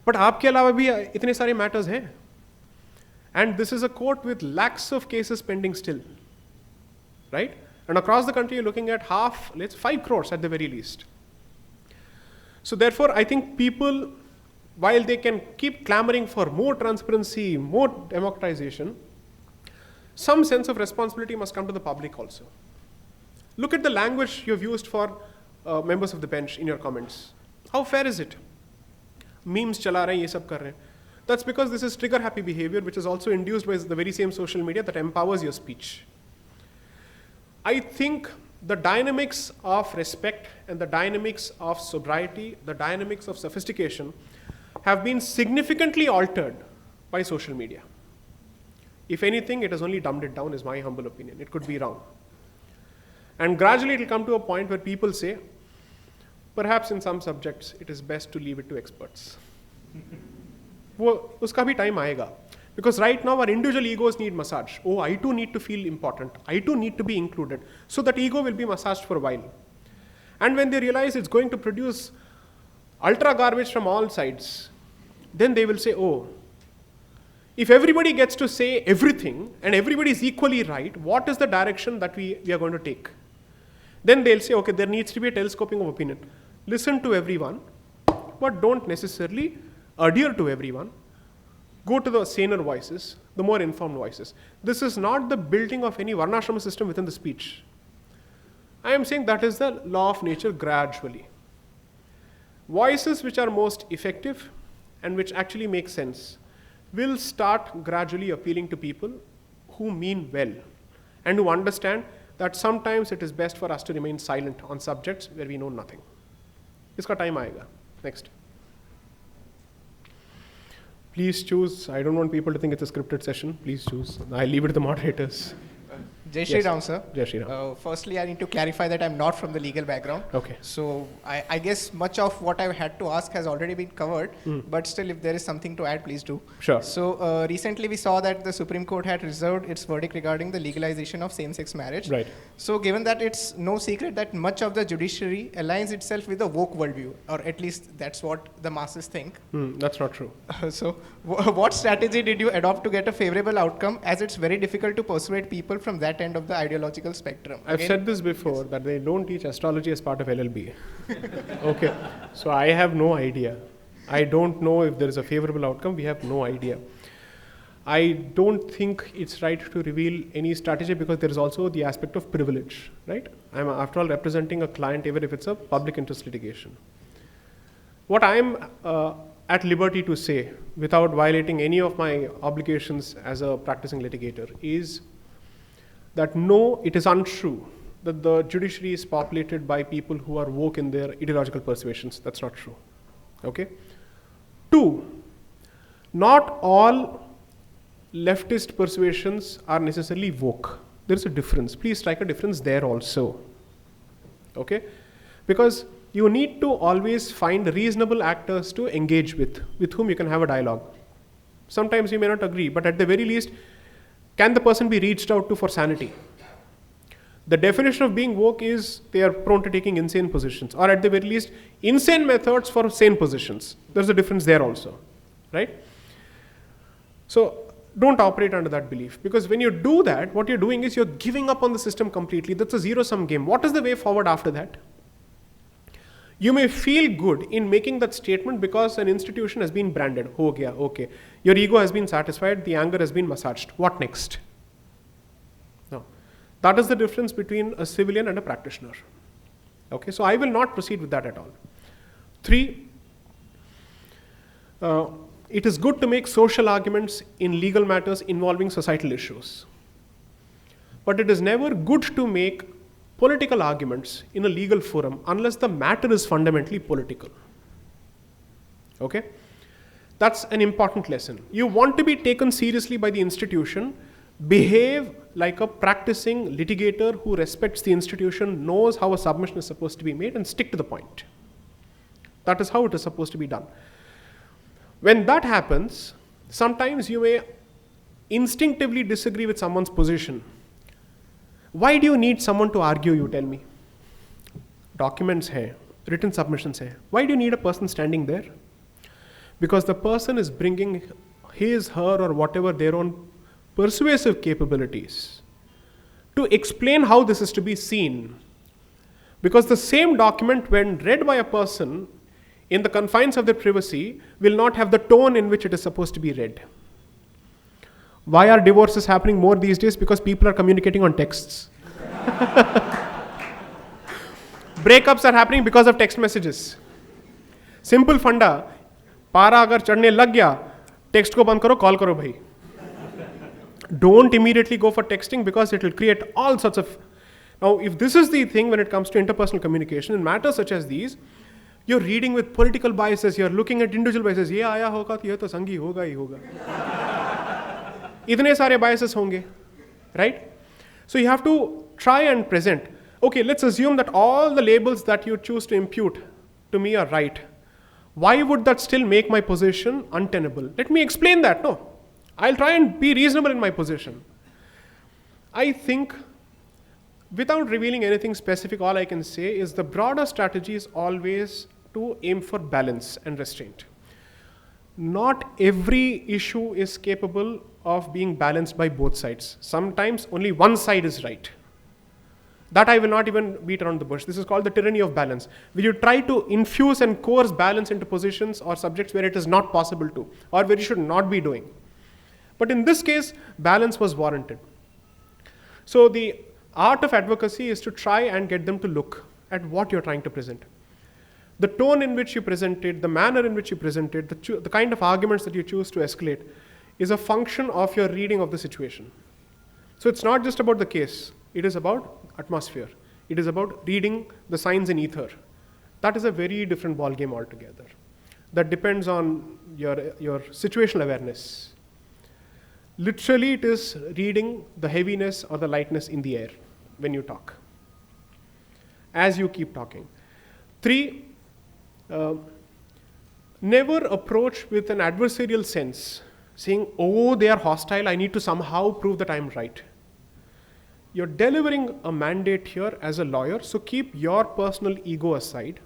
बट आपके अलावा भी इतने सारे मैटर्स हैं. And this is a court with lakhs of cases pending still, right? And across the country, you're looking at 5 crores at the very least. So therefore, I think people, while they can keep clamoring for more transparency, more democratization, some sense of responsibility must come to the public also. Look at the language you've used for members of the bench in your comments. How fair is it? Memes chala rahe hain, ye sab kar rahe hain. That's because this is trigger-happy behavior, which is also induced by the very same social media that empowers your speech. I think the dynamics of respect and the dynamics of sobriety, the dynamics of sophistication have been significantly altered by social media. If anything, it has only dumbed it down, is my humble opinion. It could be wrong. And gradually it will come to a point where people say, perhaps in some subjects, it is best to leave it to experts. वो उसका भी time आएगा. Because right now our individual egos need massage. Oh, I too need to feel important. I too need to be included. So that ego will be massaged for a while. And when they realize it's going to produce ultra garbage from all sides, then they will say, oh, if everybody gets to say everything and everybody is equally right, what is the direction that we are going to take? Then they'll say, okay, there needs to be a telescoping of opinion. Listen to everyone, but don't necessarily adhere to everyone. Go to the saner voices, the more informed voices. This is not the building of any varnashrama system within the speech. I am saying that is the law of nature gradually. Voices which are most effective and which actually make sense will start gradually appealing to people who mean well and who understand that sometimes it is best for us to remain silent on subjects where we know nothing. Iska time aayega. Next. Please choose. I don't want people to think it's a scripted session. Please choose. I leave it to the moderators. Jai Shri Ram, sir. Jai Shri Ram. Firstly, I need to clarify that I'm not from the legal background. Okay. So I guess much of what I had to ask has already been covered, but still if there is something to add, please do. Sure. So recently we saw that the Supreme Court had reserved its verdict regarding the legalization of same-sex marriage. Right. So given that it's no secret that much of the judiciary aligns itself with the woke worldview, or at least that's what the masses think. That's not true. So what strategy did you adopt to get a favorable outcome, as it's very difficult to persuade people from that end of the ideological spectrum? I've said this before, that they don't teach astrology as part of LLB. Okay, so I have no idea. I don't know if there is a favorable outcome. We have no idea. I don't think it's right to reveal any strategy because there is also the aspect of privilege, right? I'm after all representing a client even if it's a public interest litigation. What I'm at liberty to say without violating any of my obligations as a practicing litigator is that no, it is untrue that the judiciary is populated by people who are woke in their ideological persuasions. That's not true. Okay? 2, not all leftist persuasions are necessarily woke. There is a difference. Please strike a difference there also. Okay? Because you need to always find reasonable actors to engage with whom you can have a dialogue. Sometimes you may not agree, but at the very least, can the person be reached out to for sanity? The definition of being woke is they are prone to taking insane positions, or at the very least, insane methods for sane positions. There's a difference there also, right? So don't operate under that belief, because when you do that, what you're doing is you're giving up on the system completely. That's a zero-sum game. What is the way forward after that? You may feel good in making that statement because an institution has been branded. Ho gaya, okay. Your ego has been satisfied, the anger has been massaged. What next? No. That is the difference between a civilian and a practitioner. Okay, so I will not proceed with that at all. 3, it is good to make social arguments in legal matters involving societal issues. But it is never good to make political arguments in a legal forum unless the matter is fundamentally political. Okay? That's an important lesson. You want to be taken seriously by the institution, behave like a practicing litigator who respects the institution, knows how a submission is supposed to be made, and stick to the point. That is how it is supposed to be done. When that happens, sometimes you may instinctively disagree with someone's position. Why do you need someone to argue, you tell me? Documents hai, written submissions hai. Why do you need a person standing there? Because the person is bringing his, her, or whatever their own persuasive capabilities to explain how this is to be seen. Because the same document, when read by a person in the confines of their privacy, will not have the tone in which it is supposed to be read. Why are divorces happening more these days? Because people are communicating on texts. Breakups are happening because of text messages. Simple funda. Para agar chadne lag gaya, text ko band karo, call karo bhai. Don't immediately go for texting because it will create all sorts of... Now, if this is the thing when it comes to interpersonal communication, in matters such as these, you're reading with political biases, you're looking at individual biases. Ye aaya hoga, ye to sangi hoga hi hoga. Itne sare biases honge, right? So you have to try and present. Okay, let's assume that all the labels that you choose to impute to me are right. Why would that still make my position untenable? Let me explain that. No, I'll try and be reasonable in my position. I think, without revealing anything specific, all I can say is the broader strategy is always to aim for balance and restraint. Not every issue is capable of being balanced by both sides. Sometimes only one side is right. That I will not even beat around the bush. This is called the tyranny of balance, where you try to infuse and coerce balance into positions or subjects where it is not possible to, or where you should not be doing. But in this case, balance was warranted. So the art of advocacy is to try and get them to look at what you're trying to present. The tone in which you present it, the manner in which you present it, the kind of arguments that you choose to escalate is a function of your reading of the situation. So it's not just about the case, it is about atmosphere. It is about reading the signs in ether. That is a very different ballgame altogether. That depends on your situational awareness. Literally, it is reading the heaviness or the lightness in the air when you talk, as you keep talking. 3, never approach with an adversarial sense, saying, oh, they are hostile, I need to somehow prove that I'm right. You're delivering a mandate here as a lawyer, so keep your personal ego aside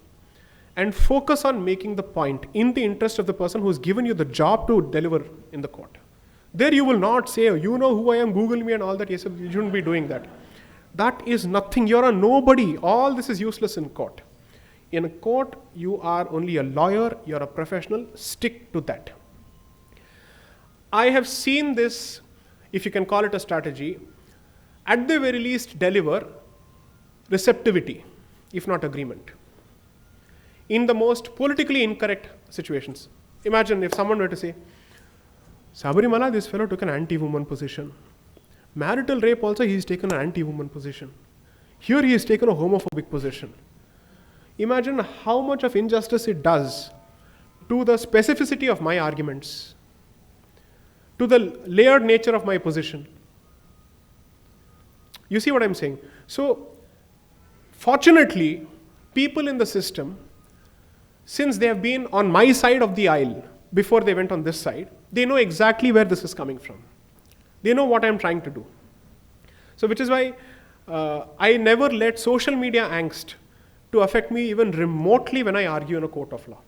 and focus on making the point in the interest of the person who's given you the job to deliver in the court. There you will not say, oh, you know who I am, Google me and all that. Yes, you shouldn't be doing that. That is nothing. You're a nobody. All this is useless in court. In a court, you are only a lawyer, you're a professional. Stick to that. I have seen this, if you can call it a strategy, at the very least deliver receptivity, if not agreement. In the most politically incorrect situations. Imagine if someone were to say, Sabarimala, this fellow took an anti-woman position. Marital rape also, he's taken an anti-woman position. Here he has taken a homophobic position. Imagine how much of injustice it does to the specificity of my arguments, to the layered nature of my position. You see what I'm saying? So, fortunately, people in the system, since they have been on my side of the aisle before they went on this side, they know exactly where this is coming from. They know what I'm trying to do. So, which is why I never let social media angst to affect me even remotely when I argue in a court of law.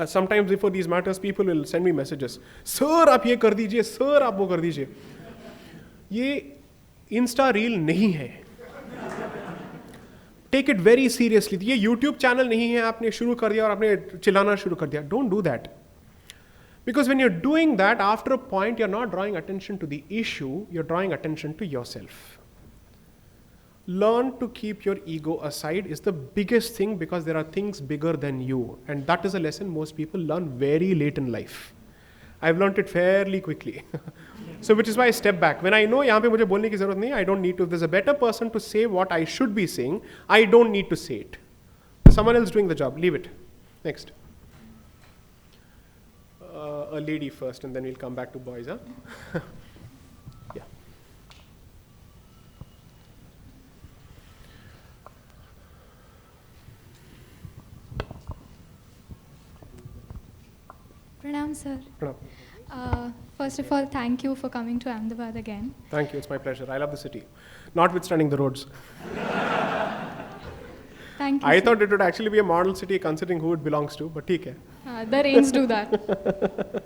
Sometimes before these matters, people will send me messages. Sir, आप ये कर दीजिए, sir, आप वो कर दीजिए. ये Insta reel नहीं है. Take it very seriously. ये YouTube channel नहीं है, आपने शुरू कर दिया और आपने चिल्लाना शुरू कर दिया. Don't do that. Because when you're doing that, after a point, you're not drawing attention to the issue, you're drawing attention to yourself. Learn to keep your ego aside is the biggest thing, because there are things bigger than you. And that is a lesson most people learn very late in life. I've learned it fairly quickly. So which is why I step back. When I know यहाँ पे मुझे बोलने की ज़रूरत नहीं, I don't need to. If there's a better person to say what I should be saying, I don't need to say it. Someone else doing the job, leave it. Next. A lady first, and then we'll come back to boys, huh? Yeah. Pranam, sir. Pranam. First of all, thank you for coming to Ahmedabad again. Thank you, it's my pleasure. I love the city, notwithstanding the roads. Thank you. I thought it would actually be a model city considering who it belongs to, but theek hai. The rains do that.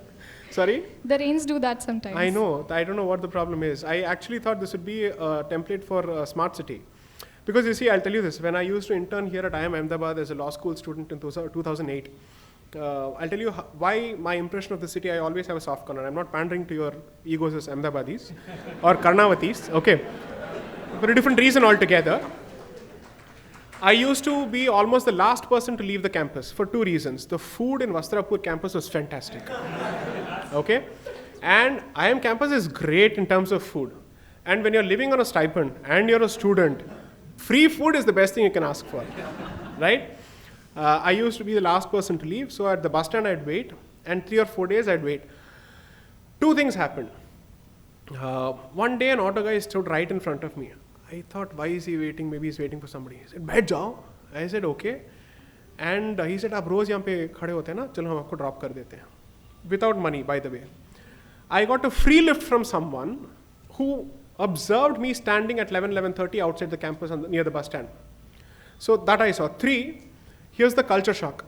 Sorry? The rains do that sometimes. I know. I don't know what the problem is. I actually thought this would be a template for a smart city. Because you see, I'll tell you this. When I used to intern here at IIM Ahmedabad as a law school student in 2008, I'll tell you why my impression of the city, I always have a soft corner. I'm not pandering to your egos as Ahmedabadis or Karnavatis, okay? For a different reason altogether. I used to be almost the last person to leave the campus for 2 reasons. The food in Vastrapur campus was fantastic, okay? And IIM campus is great in terms of food. And when you're living on a stipend and you're a student, free food is the best thing you can ask for, right? I used to be the last person to leave, so at the bus stand I'd wait, and 3 or 4 days I'd wait. 2 things happened. One day an auto guy stood right in front of me. I thought, why is he waiting? Maybe he's waiting for somebody. He said, बैठ जाओ. I said, okay. And he said, आप रोज यहाँ पे खड़े होते हैं ना, चलो हम आपको drop कर देते हैं. Without money, by the way. I got a free lift from someone who observed me standing at 11:30 outside the campus near the bus stand. So that I saw. 3, here's the culture shock.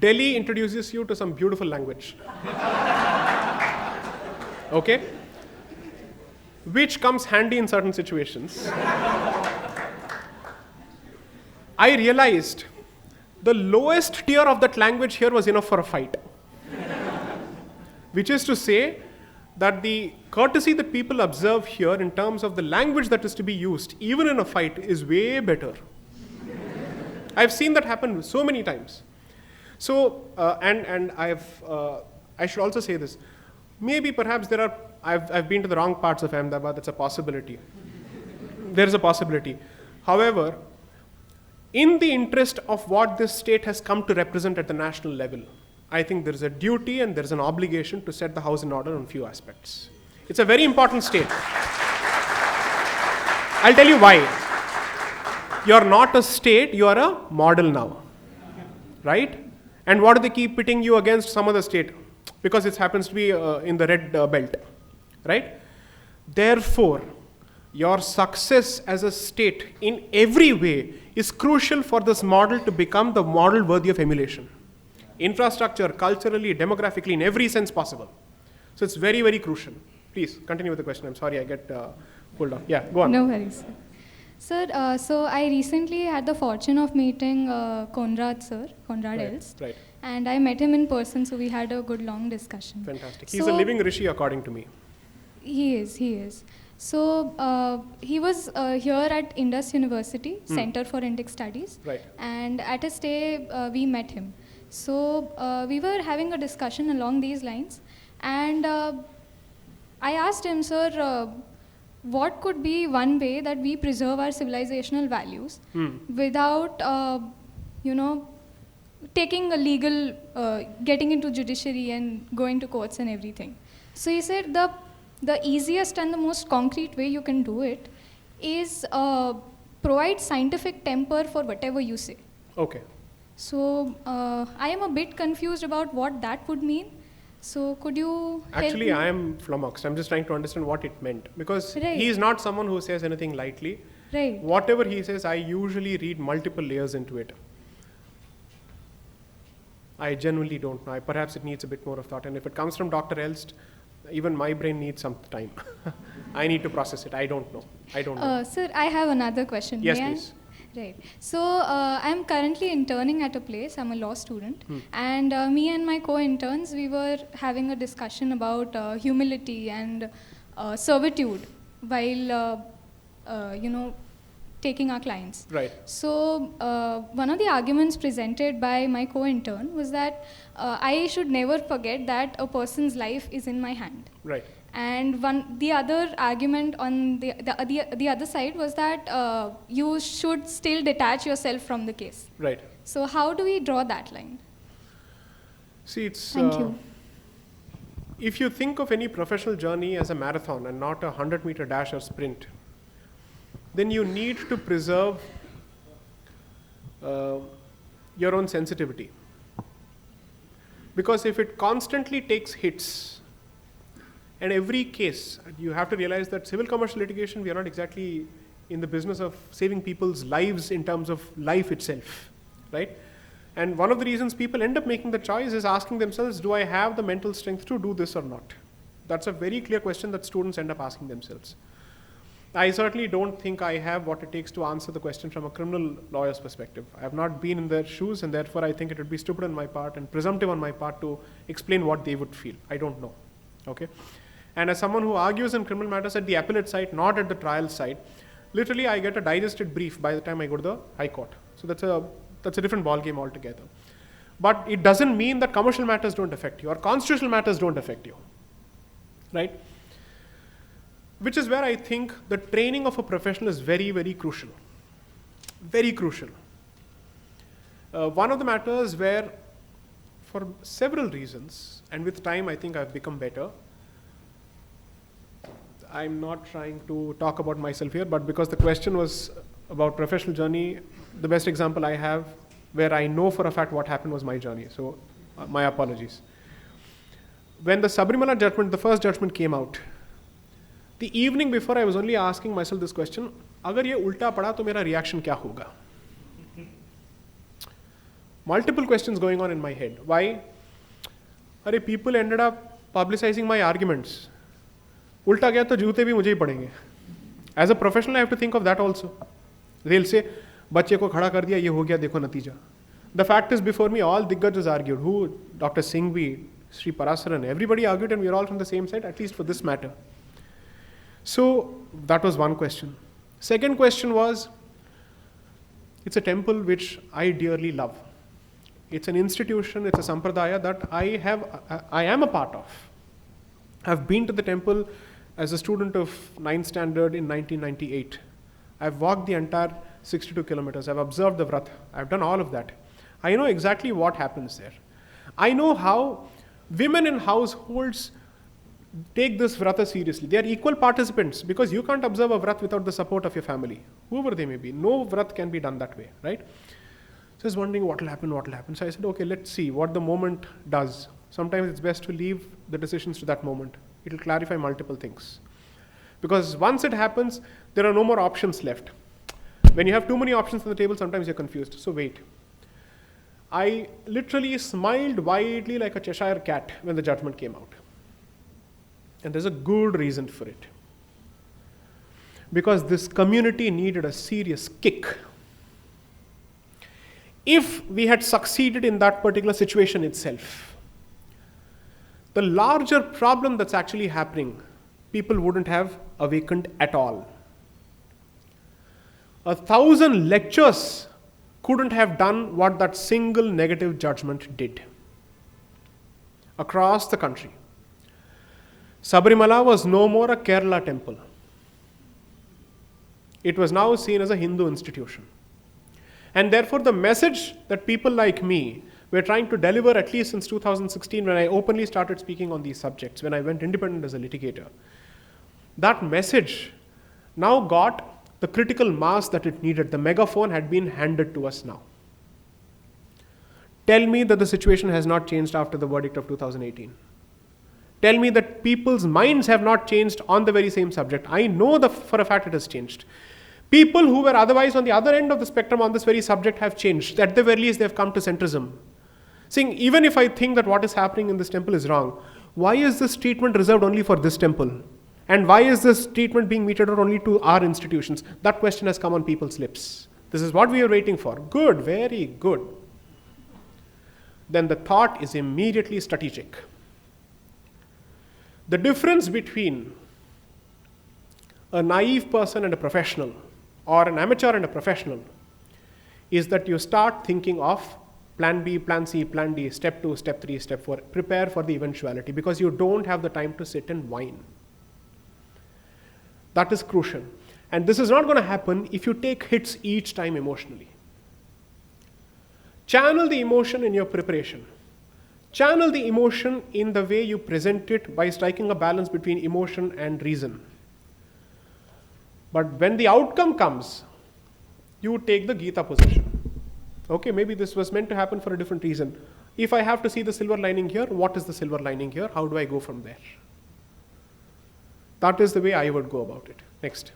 Delhi introduces you to some beautiful language. Okay? Which comes handy in certain situations. I realized the lowest tier of that language here was enough for a fight. Which is to say, that the courtesy that people observe here in terms of the language that is to be used, even in a fight, is way better. I've seen that happen so many times. So, and I should also say this. Maybe perhaps I've been to the wrong parts of Ahmedabad, that's a possibility. There is a possibility. However, in the interest of what this state has come to represent at the national level, I think there is a duty and there is an obligation to set the house in order on a few aspects. It's a very important state. I'll tell you why. You're not a state, you are a model now. Right? And what do they keep pitting you against some other state? Because it happens to be in the red belt. Right? Therefore, your success as a state in every way is crucial for this model to become the model worthy of emulation. Infrastructure, culturally, demographically, in every sense possible. So it's very, very crucial. Please, continue with the question. I'm sorry, I get pulled off. Yeah, go on. No worries, sir. Sir, so I recently had the fortune of meeting Conrad Elst. Right. And I met him in person, so we had a good long discussion. Fantastic. He's a living rishi according to me. He is. So he was here at Indus University, Center for Indic Studies. Right. And at a stay, we met him. So we were having a discussion along these lines. And I asked him, sir, what could be one way that we preserve our civilizational values without, taking a legal, getting into judiciary and going to courts and everything. So he said the easiest and the most concrete way you can do it is provide scientific temper for whatever you say. Okay. So I am a bit confused about what that would mean. So could you help Actually, me? I am flummoxed. I'm just trying to understand what it meant. Because Right. he is not someone who says anything lightly. Right. Whatever he says, I usually read multiple layers into it. I genuinely don't know. Perhaps it needs a bit more of thought. And if it comes from Dr. Elst, even my brain needs some time. I need to process it. I don't know. Sir, I have another question. Yes, May I? please. Right. So I'm currently interning at a place. I'm a law student. And me and my co-interns, we were having a discussion about humility and servitude while, taking our clients. Right. So one of the arguments presented by my co-intern was that I should never forget that a person's life is in my hand. Right. And the other argument on the other side was that you should still detach yourself from the case. Right. So how do we draw that line? See, it's... Thank you. If you think of any professional journey as a marathon and not a 100-meter dash or sprint, then you need to preserve your own sensitivity. Because if it constantly takes hits, and every case, you have to realize that civil commercial litigation, we are not exactly in the business of saving people's lives in terms of life itself, right? And one of the reasons people end up making the choice is asking themselves, do I have the mental strength to do this or not? That's a very clear question that students end up asking themselves. I certainly don't think I have what it takes to answer the question from a criminal lawyer's perspective. I have not been in their shoes, and therefore I think it would be stupid on my part and presumptive on my part to explain what they would feel. I don't know, okay? And as someone who argues in criminal matters at the appellate side, not at the trial side, literally I get a digested brief by the time I go to the High Court. So that's a different ballgame altogether. But it doesn't mean that commercial matters don't affect you or constitutional matters don't affect you, right? Which is where I think the training of a professional is very, very crucial. Very crucial. One of the matters where, for several reasons, and with time I think I've become better. I'm not trying to talk about myself here, but because the question was about professional journey, the best example I have where I know for a fact what happened was my journey. So my apologies. When the Sabrimala judgment, the first judgment came out, the evening before I was only asking myself this question, agar ye ulta pada to mera reaction kya hoga? Multiple questions going on in my head. Why? People ended up publicizing my arguments. Ulta gaya to joote bhi mujhe hi padenge. As a professional, I have to think of that also. They'll say, bachche ko khada kar diya, ye ho gaya, dekho natija. The fact is, before me, all Diggajs argued. Who? Dr. Singhvi, Sri Parasaran. Everybody argued and we are all from the same side, at least for this matter. So that was one question. Second question was, it's a temple which I dearly love. It's an institution, it's a sampradaya that I am a part of. I've been to the temple as a student of 9th standard in 1998. I've walked the entire 62 kilometers. I've observed the vrata. I've done all of that. I know exactly what happens there. I know how women in households take this vrata seriously. They are equal participants because you can't observe a vrat without the support of your family, whoever they may be. No vrat can be done that way, right? So I was wondering what will happen. So I said, okay, let's see what the moment does. Sometimes it's best to leave the decisions to that moment. It will clarify multiple things. Because once it happens, there are no more options left. When you have too many options on the table, sometimes you're confused. So wait. I literally smiled widely like a Cheshire cat when the judgment came out. And there's a good reason for it. Because this community needed a serious kick. If we had succeeded in that particular situation itself, the larger problem that's actually happening, people wouldn't have awakened at all. 1,000 lectures couldn't have done what that single negative judgment did across the country. Sabarimala was no more a Kerala temple. It was now seen as a Hindu institution. And therefore the message that people like me were trying to deliver, at least since 2016 when I openly started speaking on these subjects, when I went independent as a litigator, that message now got the critical mass that it needed. The megaphone had been handed to us now. Tell me that the situation has not changed after the verdict of 2018. Tell me that people's minds have not changed on the very same subject. I know for a fact it has changed. People who were otherwise on the other end of the spectrum on this very subject have changed. At the very least, they have come to centrism. Saying, even if I think that what is happening in this temple is wrong, why is this treatment reserved only for this temple? And why is this treatment being meted out only to our institutions? That question has come on people's lips. This is what we are waiting for. Good, very good. Then the thought is immediately strategic. The difference between a naive person and a professional, or an amateur and a professional, is that you start thinking of plan B, plan C, plan D, step 2, step 3, step 4. Prepare for the eventuality because you don't have the time to sit and whine. That is crucial. And this is not going to happen if you take hits each time emotionally. Channel the emotion in your preparation. Channel the emotion in the way you present it by striking a balance between emotion and reason. But when the outcome comes, you take the Gita position. Okay, maybe this was meant to happen for a different reason. If I have to see the silver lining here, what is the silver lining here? How do I go from there? That is the way I would go about it. Next.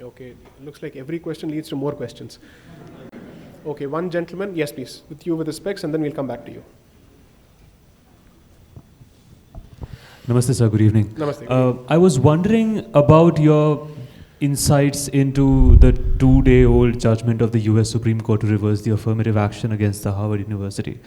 Okay, looks like every question leads to more questions. Okay, one gentleman. Yes, please. With you with the specs, and then we'll come back to you. Namaste, sir. Good evening. Namaste. I was wondering about your insights into the 2-day-old judgment of the US Supreme Court to reverse the affirmative action against the Harvard University.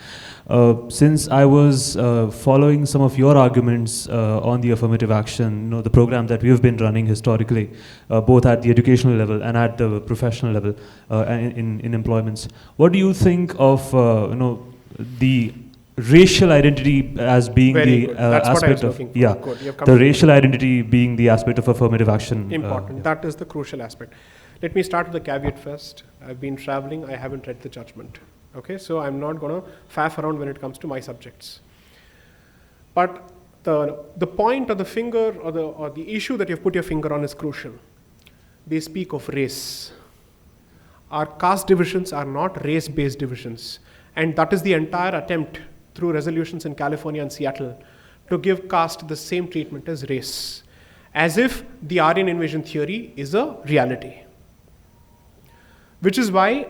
Since I was following some of your arguments on the affirmative action, the program that we have been running historically, both at the educational level and at the professional level in employments, what do you think of the racial identity as being Very the good. That's what I was aspect of looking for. Good. You have come the to racial identity being the aspect of affirmative action. Important. That is the crucial aspect. Let me start with the caveat first. I've been traveling. I haven't read the judgment. Okay, so I'm not going to faff around when it comes to my subjects. But the point or the finger or the issue that you've put your finger on is crucial. They speak of race. Our caste divisions are not race-based divisions, and that is the entire attempt through resolutions in California and Seattle to give caste the same treatment as race, as if the Aryan invasion theory is a reality. Which is why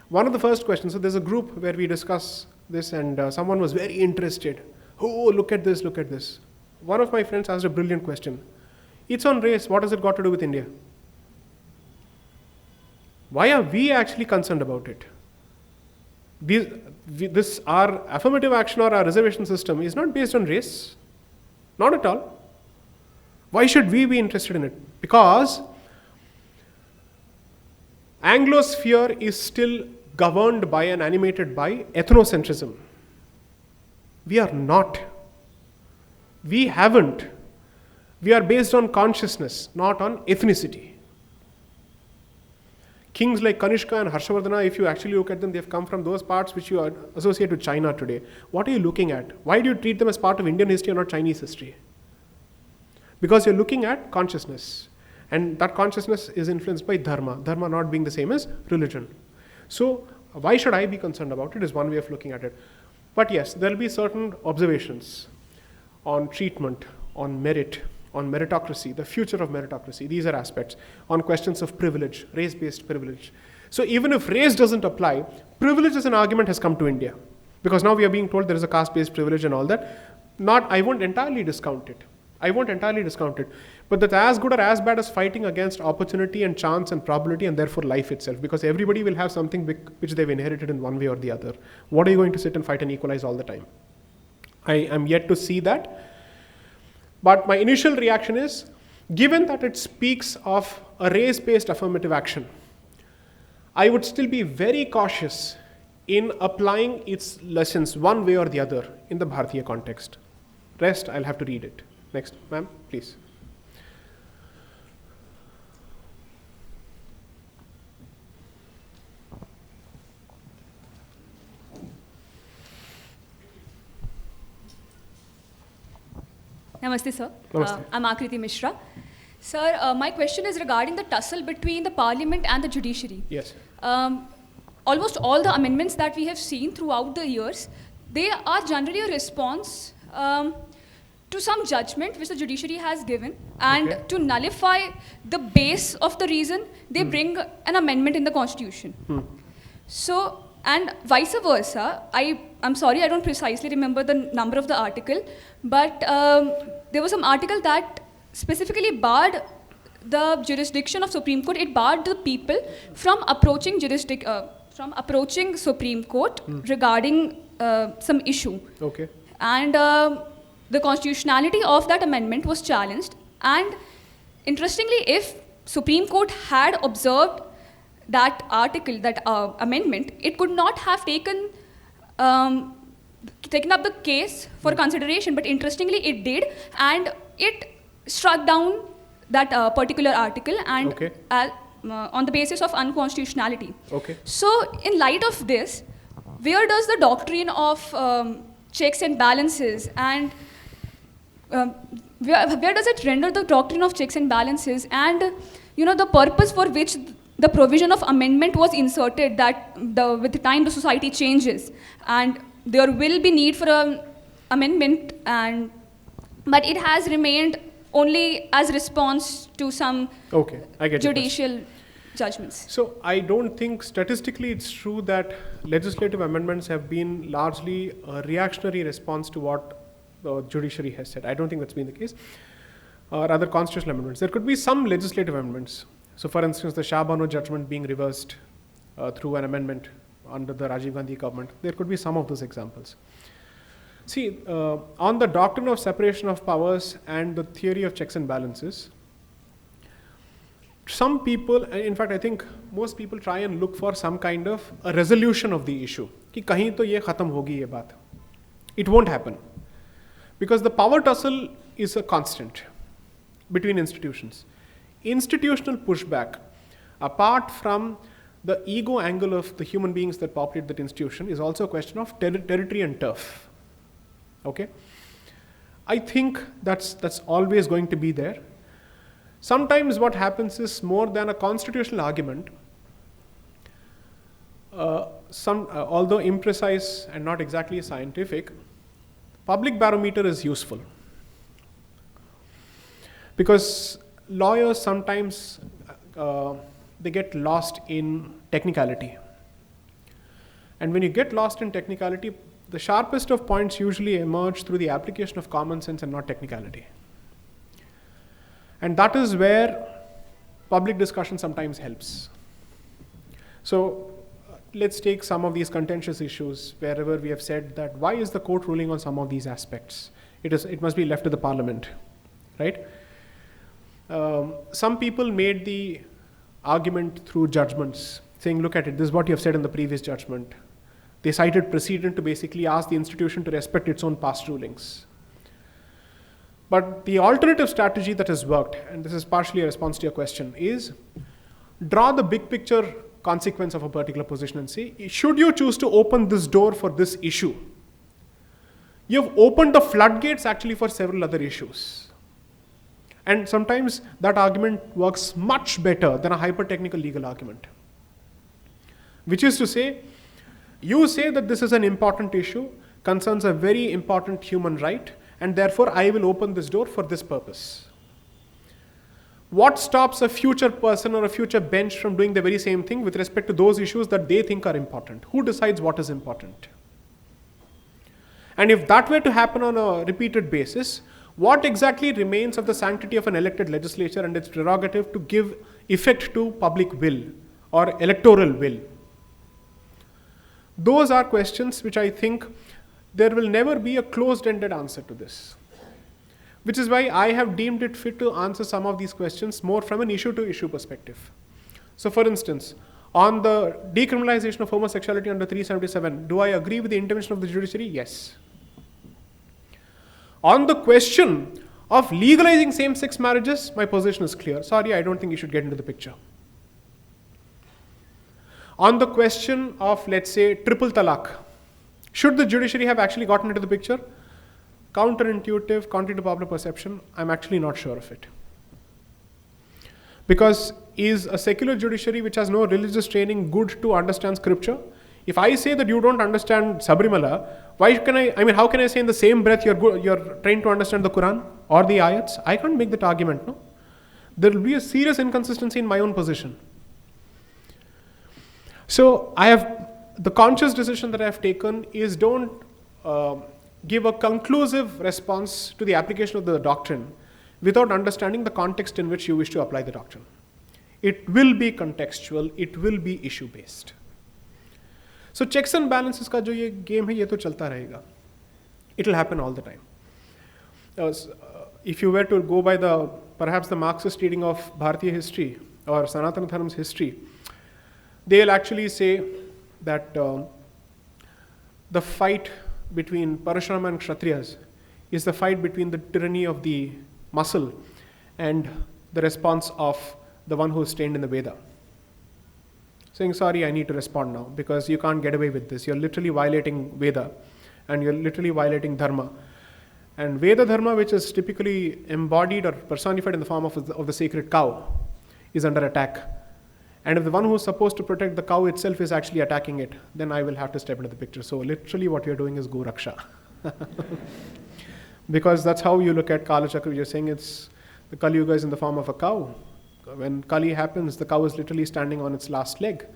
one of the first questions, so there's a group where we discuss this and someone was very interested. Oh, look at this, look at this. One of my friends asked a brilliant question. It's on race, what has it got to do with India? Why are we actually concerned about it? Our affirmative action or our reservation system is not based on race. Not at all. Why should we be interested in it? Because Anglosphere is still governed by and animated by ethnocentrism. We are not. We haven't. We are based on consciousness, not on ethnicity. Kings like Kanishka and Harshavardhana, if you actually look at them, they've come from those parts which you associate with China today. What are you looking at? Why do you treat them as part of Indian history and not Chinese history? Because you're looking at consciousness. And that consciousness is influenced by dharma. Dharma not being the same as religion. So, why should I be concerned about it is one way of looking at it. But yes, there will be certain observations on treatment, on merit, on meritocracy, the future of meritocracy. These are aspects. On questions of privilege, race-based privilege. So even if race doesn't apply, privilege as an argument has come to India. Because now we are being told there is a caste-based privilege and all that. I won't entirely discount it. But that's as good or as bad as fighting against opportunity and chance and probability and therefore life itself. Because everybody will have something which they've inherited in one way or the other. What are you going to sit and fight and equalize all the time? I am yet to see that. But my initial reaction is, given that it speaks of a race-based affirmative action, I would still be very cautious in applying its lessons one way or the other in the Bharatiya context. Rest, I'll have to read it. Next, ma'am, please. Namaste, sir. Namaste. I'm Akriti Mishra. Sir, my question is regarding the tussle between the parliament and the judiciary. Yes. Almost all the amendments that we have seen throughout the years, they are generally a response to some judgment which the judiciary has given, and Okay. to nullify the base of the reason, they bring an amendment in the constitution. So, and vice versa, I'm sorry, I don't precisely remember the number of the article, but there was some article that specifically barred the jurisdiction of Supreme Court. It barred the people from approaching Supreme Court regarding some issue. Okay. And the constitutionality of that amendment was challenged. And interestingly, if Supreme Court had observed that article, that amendment, it could not have taken up the case for consideration, but interestingly it did, and it struck down that particular article, and Okay. On the basis of unconstitutionality. Okay. So in light of this, where does the doctrine of checks and balances and where does it render the doctrine of checks and balances, and the purpose for which the provision of amendment was inserted, that with the time the society changes and there will be need for an amendment, but it has remained only as response to some Okay, I get your question. judicial judgments. So I don't think statistically it's true that legislative amendments have been largely a reactionary response to what the judiciary has said. I don't think that's been the case. Rather, constitutional amendments. There could be some legislative amendments. So for instance, the Shah Bano judgment being reversed through an amendment under the Rajiv Gandhi government. There could be some of those examples. See, on the doctrine of separation of powers and the theory of checks and balances, some people, in fact I think most people try and look for some kind of a resolution of the issue. कि कहीं तो ये खत्म होगी ये बात. It won't happen. Because the power tussle is a constant between institutions. Institutional pushback, apart from the ego angle of the human beings that populate that institution, is also a question of territory and turf. Okay? I think that's always going to be there. Sometimes what happens is more than a constitutional argument, although imprecise and not exactly scientific, public barometer is useful. Because lawyers sometimes they get lost in technicality. And when you get lost in technicality, the sharpest of points usually emerge through the application of common sense and not technicality. And that is where public discussion sometimes helps. So let's take some of these contentious issues wherever we have said that why is the court ruling on some of these aspects? It must be left to the parliament, right? Some people made the argument through judgments, saying, look at it, this is what you have said in the previous judgment. They cited precedent to basically ask the institution to respect its own past rulings. But the alternative strategy that has worked, and this is partially a response to your question, is draw the big picture consequence of a particular position and say, should you choose to open this door for this issue, you've opened the floodgates actually for several other issues. And sometimes that argument works much better than a hyper-technical legal argument. Which is to say, you say that this is an important issue, concerns a very important human right, and therefore I will open this door for this purpose. What stops a future person or a future bench from doing the very same thing with respect to those issues that they think are important? Who decides what is important? And if that were to happen on a repeated basis, what exactly remains of the sanctity of an elected legislature and its prerogative to give effect to public will or electoral will? Those are questions which I think there will never be a closed-ended answer to this. Which is why I have deemed it fit to answer some of these questions more from an issue-to-issue perspective. So for instance, on the decriminalization of homosexuality under 377, do I agree with the intervention of the judiciary? Yes. On the question of legalizing same-sex marriages, my position is clear. Sorry, I don't think you should get into the picture. On the question of, let's say, triple talaq, should the judiciary have actually gotten into the picture? Counterintuitive, contrary to popular perception, I'm actually not sure of it. Because is a secular judiciary which has no religious training good to understand scripture? If I say that you don't understand Sabrimala, how can I say in the same breath you're trained to understand the Quran or the ayats? I can't make that argument, no? There will be a serious inconsistency in my own position. So the conscious decision that I have taken is don't give a conclusive response to the application of the doctrine without understanding the context in which you wish to apply the doctrine. It will be contextual, it will be issue-based. So checks and balances का जो ये game है ये तो चलता रहेगा. It will happen all the time. If you were to go by perhaps the Marxist reading of Bharatiya history or Sanatana Dharma's history, they'll actually say that the fight between Parashurama and Kshatriyas is the fight between the tyranny of the muscle and the response of the one who is trained in the Veda. Saying, sorry, I need to respond now because you can't get away with this. You're literally violating Veda and you're literally violating Dharma. And Veda Dharma, which is typically embodied or personified in the form of the sacred cow, is under attack. And if the one who is supposed to protect the cow itself is actually attacking it, then I will have to step into the picture. So literally what we are doing is Go Raksha. Because that's how you look at Kala Chakra. You're saying the Kali Yuga is in the form of a cow. When Kali happens, the cow is literally standing on its last leg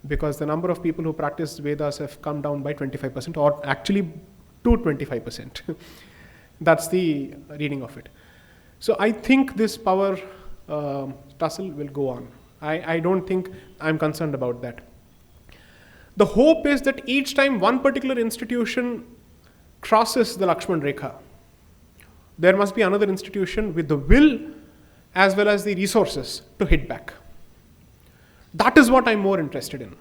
because the number of people who practice Vedas have come down by 25% or actually to 25%. That's the reading of it. So I think this power tussle will go on. I don't think I'm concerned about that. The hope is that each time one particular institution crosses the Lakshman Rekha, there must be another institution with the will as well as the resources to hit back. That is what I'm more interested in.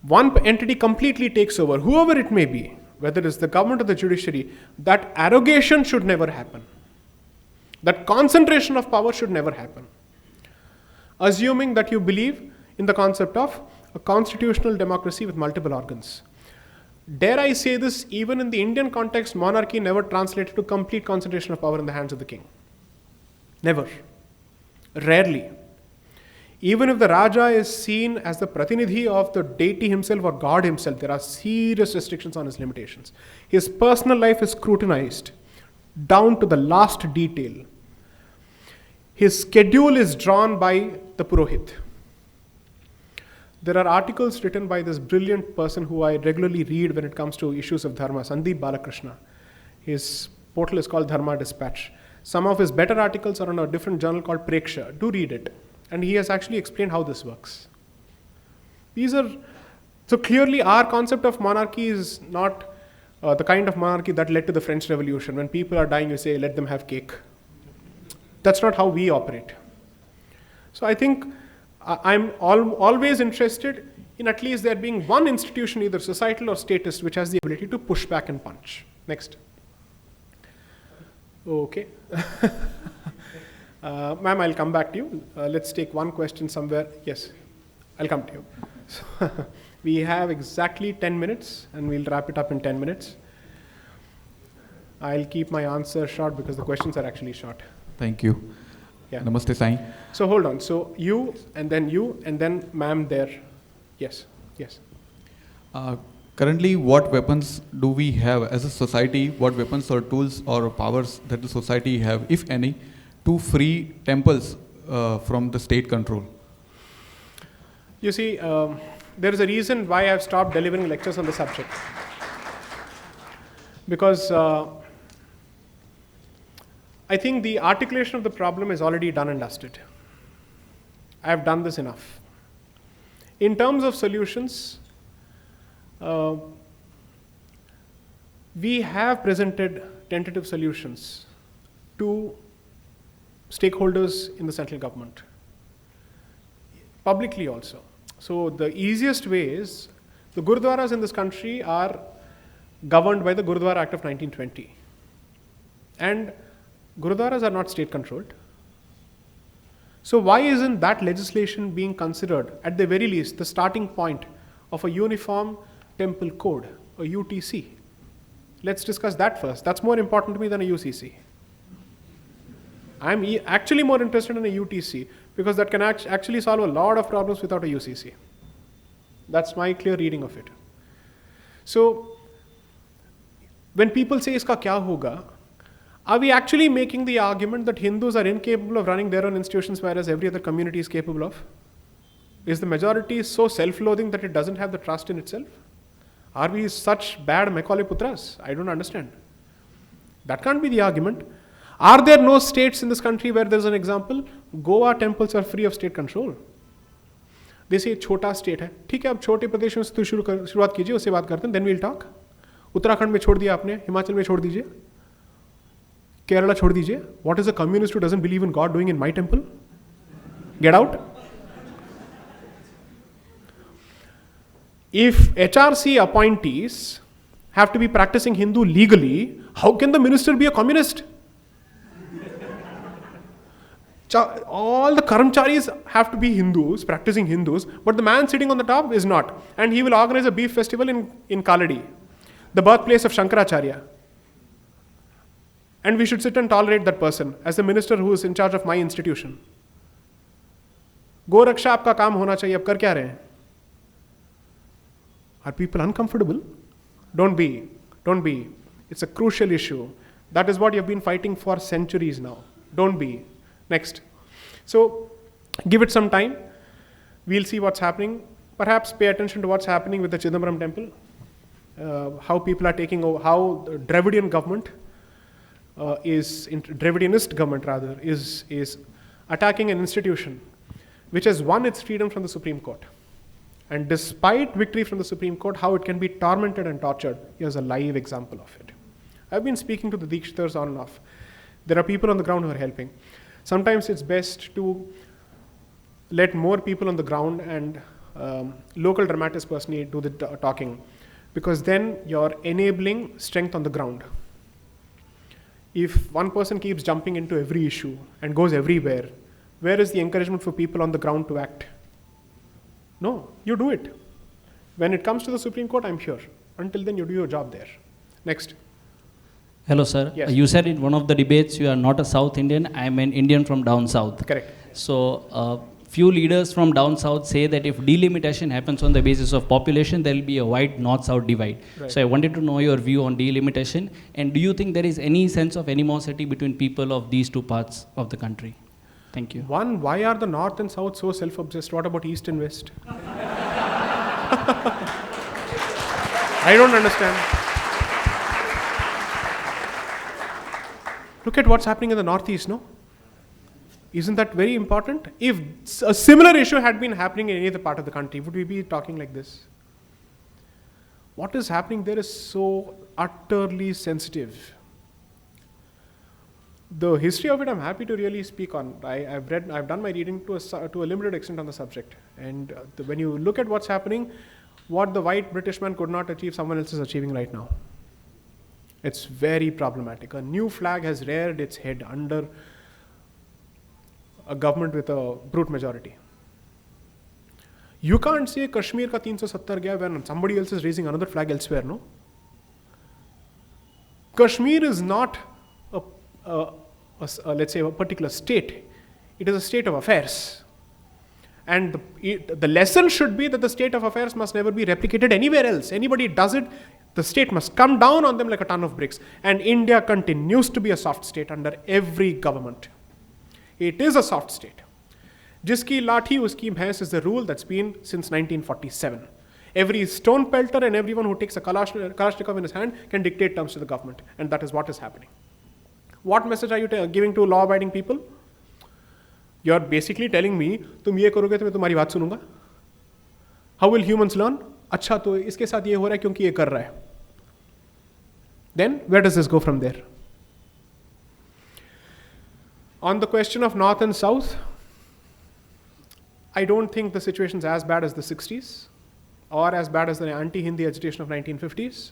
One entity completely takes over, whoever it may be, whether it's the government or the judiciary, that arrogation should never happen. That concentration of power should never happen. Assuming that you believe in the concept of a constitutional democracy with multiple organs. Dare I say this, even in the Indian context, monarchy never translated to complete concentration of power in the hands of the king. Never. Rarely. Even if the Raja is seen as the pratinidhi of the deity himself or God himself, there are serious restrictions on his limitations. His personal life is scrutinized down to the last detail. His schedule is drawn by the Purohit. There are articles written by this brilliant person who I regularly read when it comes to issues of dharma, Sandeep Balakrishna. His portal is called Dharma Dispatch. Some of his better articles are on a different journal called Preksha. Do read it. And he has actually explained how this works. So So clearly our concept of monarchy is not the kind of monarchy that led to the French Revolution. When people are dying, you say, let them have cake. That's not how we operate. So I think I'm always interested in at least there being one institution, either societal or statist, which has the ability to push back and punch. Next. Okay. Ma'am, I'll come back to you. Let's take one question somewhere. Yes, I'll come to you. So we have exactly 10 minutes and we'll wrap it up in 10 minutes. I'll keep my answer short because the questions are actually short. Thank you. Yeah. Namaste, Sai. So hold on. So you, and then ma'am there. Yes, yes. Currently, what weapons do we have as a society? What weapons or tools or powers that the society have, if any, to free temples from the state control? You see, there is a reason why I've stopped delivering lectures on the subject. Because I think the articulation of the problem is already done and dusted. I have done this enough. In terms of solutions, we have presented tentative solutions to stakeholders in the central government, publicly also. So the easiest way is, the Gurudwaras in this country are governed by the Gurudwara Act of 1920. And Gurudwaras are not state controlled. So why isn't that legislation being considered, at the very least, the starting point of a uniform temple code, a UTC? Let's discuss that first. That's more important to me than a UCC. I'm actually more interested in a UTC because that can actually solve a lot of problems without a UCC. That's my clear reading of it. So when people say, iska kya hoga, are we actually making the argument that Hindus are incapable of running their own institutions whereas every other community is capable of? Is the majority so self-loathing that it doesn't have the trust in itself? Are we such bad Macaulay Putras? I don't understand. That can't be the argument. Are there no states in this country where there's an example? Goa temples are free of state control. They say chota state hai. ठीक है, अब छोटे प्रदेशों से तो शुरुआत कीजिए, उससे बात करते हैं, then we'll talk. उत्तराखंड में छोड़ दिया आपने, हिमाचल में छोड़ दीजिए, Kerala छोड़ दीजिए. What is a communist who doesn't believe in God doing in my temple? Get out. If HRC appointees have to be practicing Hindu legally, how can the minister be a communist? All the Karamcharis have to be Hindus, practicing Hindus, but the man sitting on the top is not. And he will organize a beef festival in Kaladi, the birthplace of Shankaracharya. And we should sit and tolerate that person as the minister who is in charge of my institution. Go Raksha aapka kaam hona chahiye, ab kar kya rahe hain? Are people uncomfortable? Don't be. Don't be. It's a crucial issue. That is what you've been fighting for centuries now. Don't be. Next. So, give it some time. We'll see what's happening. Perhaps pay attention to what's happening with the Chidambaram temple. How people are taking over, how the Dravidian government Dravidianist government rather, is attacking an institution which has won its freedom from the Supreme Court. And despite victory from the Supreme Court, how it can be tormented and tortured. Here's a live example of it. I've been speaking to the Dikshitars on and off. There are people on the ground who are helping. Sometimes it's best to let more people on the ground and local dramatists personally do the talking, because then you're enabling strength on the ground. If one person keeps jumping into every issue and goes everywhere, where is the encouragement for people on the ground to act? No, you do it. When it comes to the Supreme Court, I'm here. Until then, you do your job there. Next. Hello, sir. Yes. You said in one of the debates you are not a South Indian, I'm an Indian from down south. Correct. So, few leaders from down south say that if delimitation happens on the basis of population, there will be a wide north-south divide. Right. So I wanted to know your view on delimitation, and do you think there is any sense of animosity between people of these two parts of the country? Thank you. One, why are the north and south so self-obsessed? What about east and west? I don't understand. Look at what's happening in the northeast, no? Isn't that very important? If a similar issue had been happening in any other part of the country, would we be talking like this? What is happening there is so utterly sensitive. The history of it, I'm happy to really speak on. I've done my reading to a limited extent on the subject. And when you look at what's happening, what the white British man could not achieve, someone else is achieving right now. It's very problematic. A new flag has reared its head under a government with a brute majority. You can't say Kashmir ka 370 gaya when somebody else is raising another flag elsewhere, no? Kashmir is not let's say a particular state. It is a state of affairs. And the lesson should be that the state of affairs must never be replicated anywhere else. Anybody does it, the state must come down on them like a ton of bricks. And India continues to be a soft state under every government. It is a soft state. Jiski lathi uski bhains is the rule that's been since 1947. Every stone pelter and everyone who takes a Kalashnikov in his hand can dictate terms to the government. And that is what is happening. What message are you giving to law-abiding people? You're basically telling me, तुम ये करोगे तो मैं तुम्हारी बात सुनूंगा. How will humans learn? अच्छा तो इसके साथ ये हो रहा है क्योंकि ये कर रहा है. Then where does this go from there? On the question of North and South, I don't think the situation is as bad as the 60s or as bad as the anti-Hindi agitation of 1950s.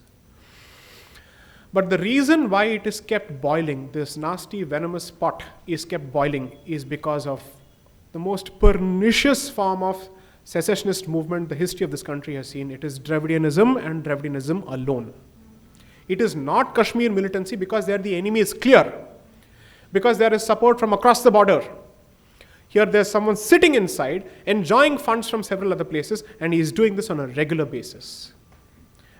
But the reason why it is kept boiling, this nasty venomous pot is kept boiling, is because of the most pernicious form of secessionist movement the history of this country has seen. It is Dravidianism and Dravidianism alone. It is not Kashmir militancy because there the enemy is clear. Because there is support from across the border. Here there's someone sitting inside, enjoying funds from several other places, and he is doing this on a regular basis.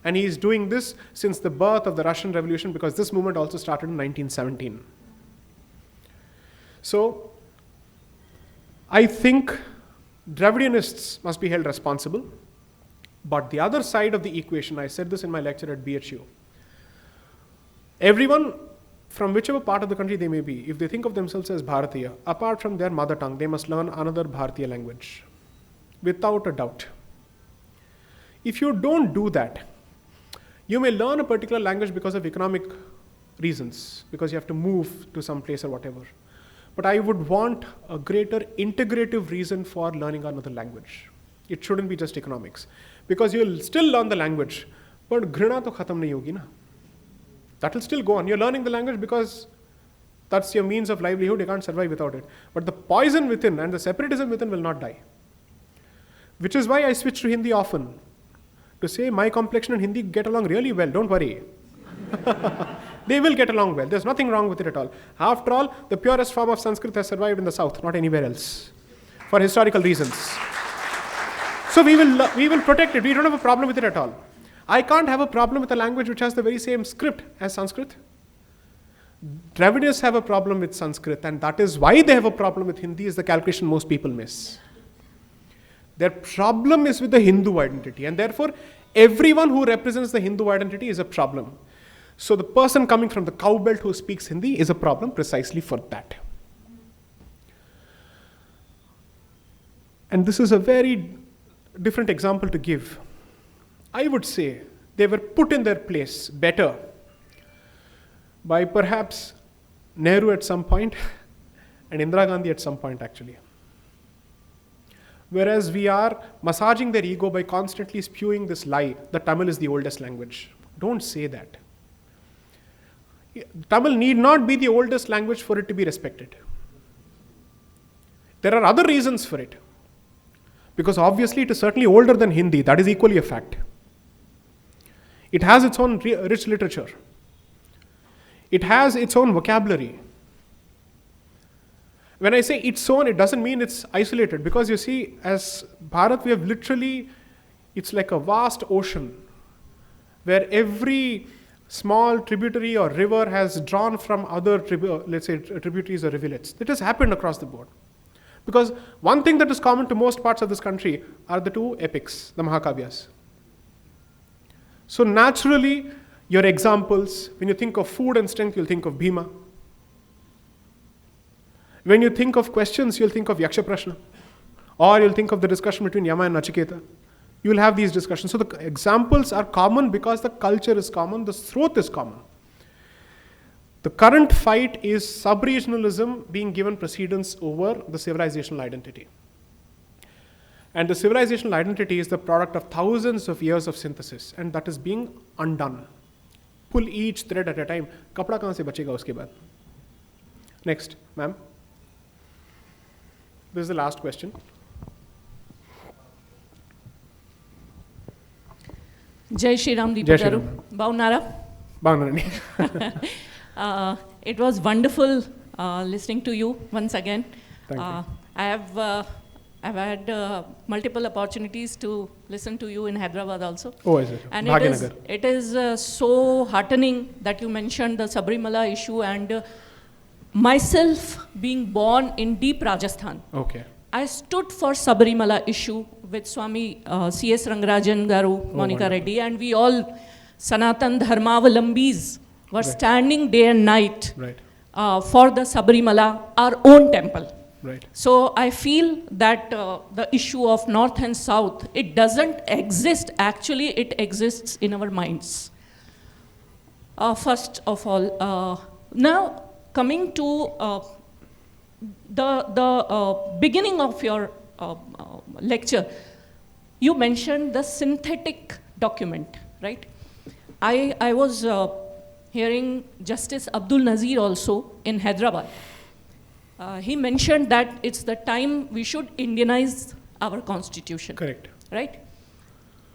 And he is doing this since the birth of the Russian Revolution, because this movement also started in 1917. So, I think Dravidianists must be held responsible. But the other side of the equation, I said this in my lecture at BHU, everyone from whichever part of the country they may be, if they think of themselves as Bharatiya, apart from their mother tongue, they must learn another Bharatiya language, without a doubt. If you don't do that, you may learn a particular language because of economic reasons, because you have to move to some place or whatever. But I would want a greater integrative reason for learning another language. It shouldn't be just economics. Because you'll still learn the language, but ghrina to khatam nahi hogi na. That will still go on. You're learning the language because that's your means of livelihood. You can't survive without it. But the poison within and the separatism within will not die. Which is why I switch to Hindi often. To say my complexion and Hindi get along really well, don't worry. They will get along well. There's nothing wrong with it at all. After all, the purest form of Sanskrit has survived in the South, not anywhere else, for historical reasons. So we will protect it. We don't have a problem with it at all. I can't have a problem with a language which has the very same script as Sanskrit. Dravidians have a problem with Sanskrit, and that is why they have a problem with Hindi, is the calculation most people miss. Their problem is with the Hindu identity, and therefore everyone who represents the Hindu identity is a problem. So the person coming from the cow belt who speaks Hindi is a problem precisely for that. And this is a very different example to give. I would say they were put in their place better by perhaps Nehru at some point and Indira Gandhi at some point actually. Whereas we are massaging their ego by constantly spewing this lie that Tamil is the oldest language. Don't say that. Tamil need not be the oldest language for it to be respected. There are other reasons for it. Because obviously it is certainly older than Hindi. That is equally a fact. It has its own rich literature. It has its own vocabulary. When I say its own, it doesn't mean it's isolated. Because you see, as Bharat, we have literally, it's like a vast ocean where every small tributary or river has drawn from other, let's say, tributaries or rivulets. It has happened across the board. Because one thing that is common to most parts of this country are the two epics, the Mahakavyas. So naturally, your examples, when you think of food and strength, you'll think of Bhima. When you think of questions, you'll think of Yaksha Prashna. Or you'll think of the discussion between Yama and Nachiketa. you will have these discussions. So the examples are common because the culture is common, the sroth is common. The current fight is sub-regionalism being given precedence over the civilizational identity. And the civilizational identity is the product of thousands of years of synthesis, and that is being undone. Pull each thread at a time. Kapda kahan se bachega uske baad? Next, ma'am. This is the last question. Jai Shri Ram, Jai Deepak Shri garu. Ram. Bagunara. Bhavanarani. It was wonderful listening to you once again. Thank you. I've had multiple opportunities to listen to you in Hyderabad also. Oh, is it? And Bhagyanagar. it is so heartening that you mentioned the Sabrimala issue, and myself being born in deep Rajasthan. Okay. I stood for Sabrimala issue with Swami C.S. Rangarajan Garu, Monica Reddy, and we all Sanatan Dharmavalambis were standing day and night for the Sabrimala, our own temple. Right. So I feel that the issue of North and South, it doesn't exist. Actually, it exists in our minds. First of all, now coming to the beginning of your lecture, you mentioned the synthetic document, right? I was hearing Justice Abdul Nazir also in Hyderabad. He mentioned that it's the time we should Indianize our constitution. Correct. Right?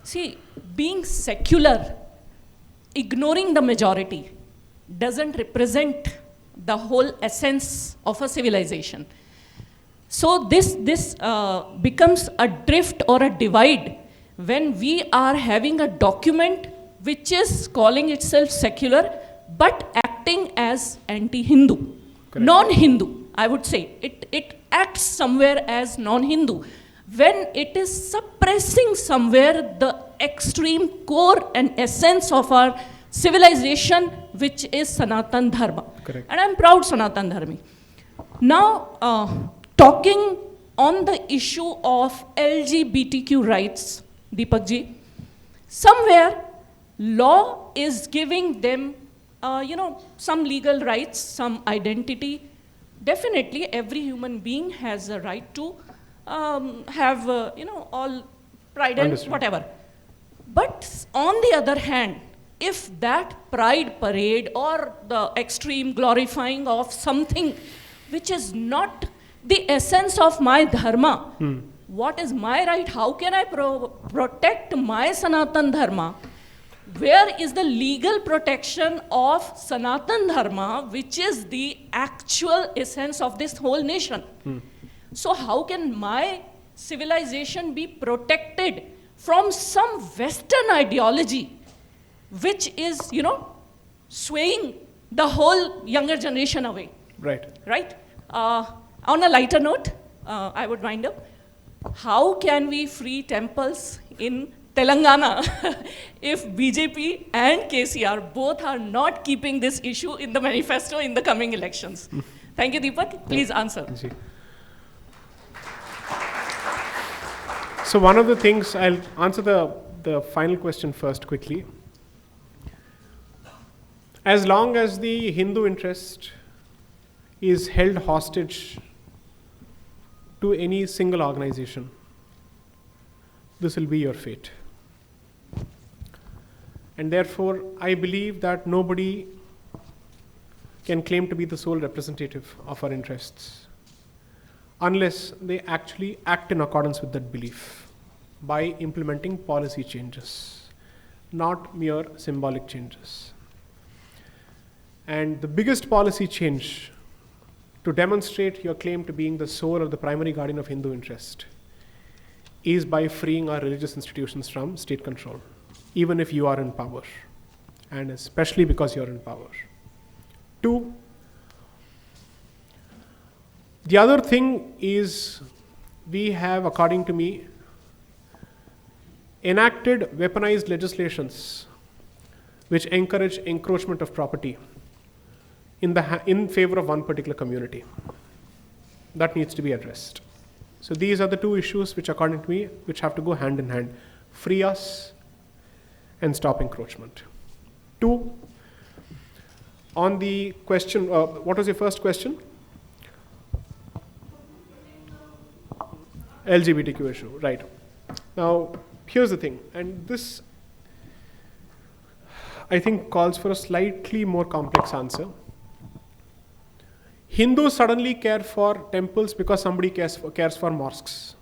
See, being secular, ignoring the majority, doesn't represent the whole essence of a civilization. So this becomes a drift or a divide when we are having a document which is calling itself secular but acting as anti-Hindu, non-Hindu. I would say it acts somewhere as non-Hindu when it is suppressing somewhere the extreme core and essence of our civilization, which is Sanatan Dharma. Correct. And I'm proud Sanatan Dharmi. Now, talking on the issue of LGBTQ rights, Deepak ji, somewhere law is giving them, some legal rights, some identity. Definitely, every human being has a right to have, all pride and whatever. But on the other hand, if that pride parade or the extreme glorifying of something which is not the essence of my dharma, what is my right? How can I protect my Sanatan Dharma? Where is the legal protection of Sanatan Dharma, which is the actual essence of this whole nation? So how can my civilization be protected from some Western ideology, which is, swaying the whole younger generation away? Right. Right? On a lighter note, I would wind up. How can we free temples in Telangana if BJP and KCR both are not keeping this issue in the manifesto in the coming elections? Thank you, Deepak. Please answer. So one of the things, I'll answer the final question first quickly. As long as the Hindu interest is held hostage to any single organization, this will be your fate. And therefore, I believe that nobody can claim to be the sole representative of our interests unless they actually act in accordance with that belief by implementing policy changes, not mere symbolic changes. And the biggest policy change to demonstrate your claim to being the sole or the primary guardian of Hindu interest is by freeing our religious institutions from state control, even if you are in power, and especially because you're in power. 2, the other thing is we have, according to me, enacted weaponized legislations which encourage encroachment of property in favor of one particular community. That needs to be addressed. So these are the 2 issues which, according to me, which have to go hand in hand. free us, and stop encroachment. 2, on the question, what was your first question? LGBTQ issue, right. Now, here's the thing, and this, I think, calls for a slightly more complex answer. Hindus suddenly care for temples because somebody cares for mosques.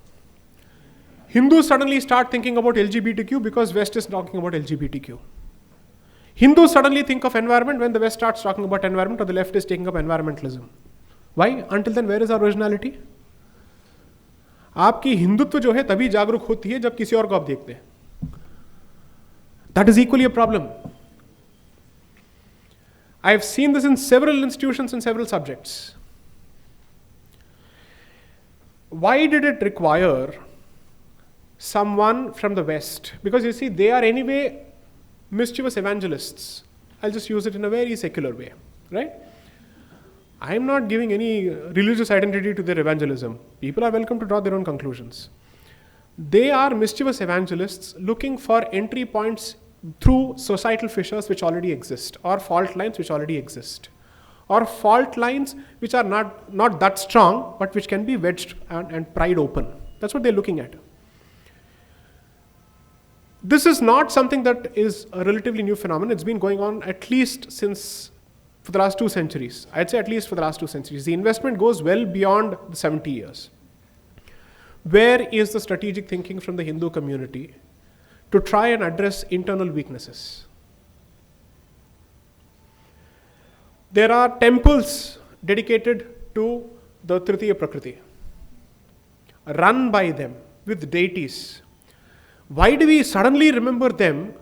Hindus suddenly start thinking about LGBTQ because West is talking about LGBTQ. Hindus suddenly think of environment when the West starts talking about environment, or the left is taking up environmentalism. Why? Until then, where is our originality? आपकी हिंदुत्व जो है तभी जागरूक होती है जब किसी और को आप देखते हैं. That is equally a problem. I have seen this in several institutions in several subjects. Why did it require someone from the West? Because you see, they are anyway mischievous evangelists. I'll just use it in a very secular way, right? I'm not giving any religious identity to their evangelism. People are welcome to draw their own conclusions. They are mischievous evangelists looking for entry points through societal fissures which already exist, or fault lines which already exist, or fault lines which are not that strong, but which can be wedged and pried open. That's what they're looking at. This is not something that is a relatively new phenomenon. It's been going on at least for the last 2 centuries. I'd say at least for the last 2 centuries. The investment goes well beyond the 70 years. Where is the strategic thinking from the Hindu community to try and address internal weaknesses? There are temples dedicated to the Tritiya Prakriti, run by them with deities. Why do we suddenly remember them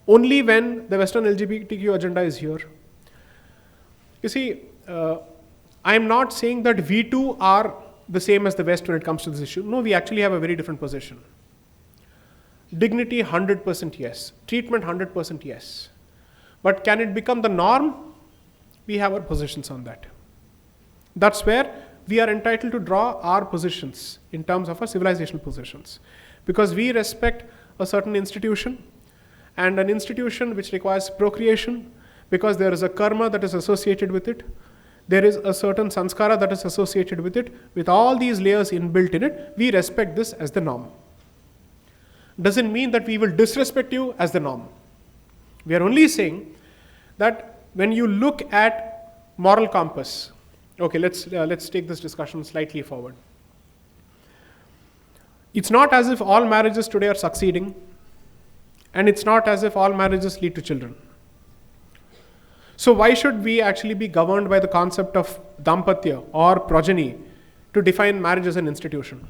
only when the Western LGBTQ agenda is here? You see, I am not saying that we too are the same as the West when it comes to this issue. No, we actually have a very different position. Dignity, 100% yes. Treatment, 100% yes. But can it become the norm? We have our positions on that. That's where we are entitled to draw our positions in terms of our civilizational positions. Because we respect a certain institution, and an institution which requires procreation, because there is a karma that is associated with it, there is a certain sanskara that is associated with it, with all these layers inbuilt in it, we respect this as the norm. Doesn't mean that we will disrespect you as the norm. We are only saying that when you look at moral compass, okay, let's take this discussion slightly forward. It's not as if all marriages today are succeeding, and it's not as if all marriages lead to children. So why should we actually be governed by the concept of dampatya or progeny to define marriage as an institution?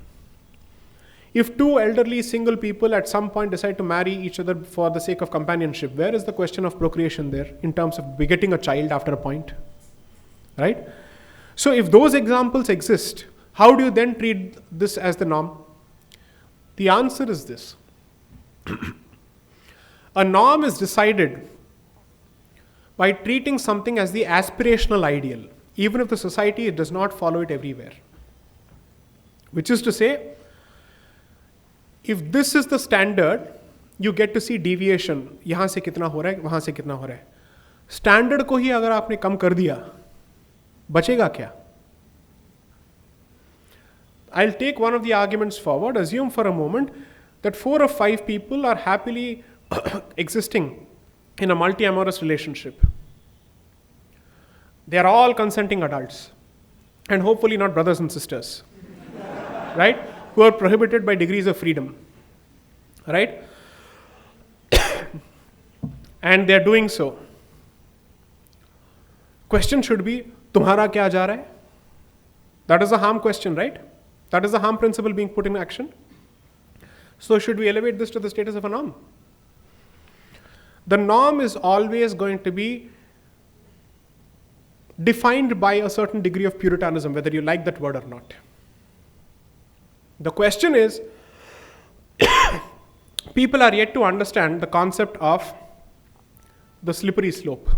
If 2 elderly single people at some point decide to marry each other for the sake of companionship, where is the question of procreation there in terms of begetting a child after a point? Right? So if those examples exist, how do you then treat this as the norm? The answer is this. A norm is decided by treating something as the aspirational ideal, even if the society does not follow it everywhere. Which is to say, if this is the standard, you get to see deviation. यहाँ से कितना हो रहा है, वहाँ से कितना हो रहा है. Standard को ही अगर आपने कम कर दिया, बचेगा क्या? I'll take one of the arguments forward. Assume for a moment that 4 or 5 people are happily existing in a multi-amorous relationship. They are all consenting adults, and hopefully not brothers and sisters, right? Who are prohibited by degrees of freedom, right? And they are doing so. Question should be, तुम्हारा क्या जा रहा है? That is a harm question, right? That is the harm principle being put in action. So should we elevate this to the status of a norm? The norm is always going to be defined by a certain degree of puritanism, whether you like that word or not. The question is, people are yet to understand the concept of the slippery slope,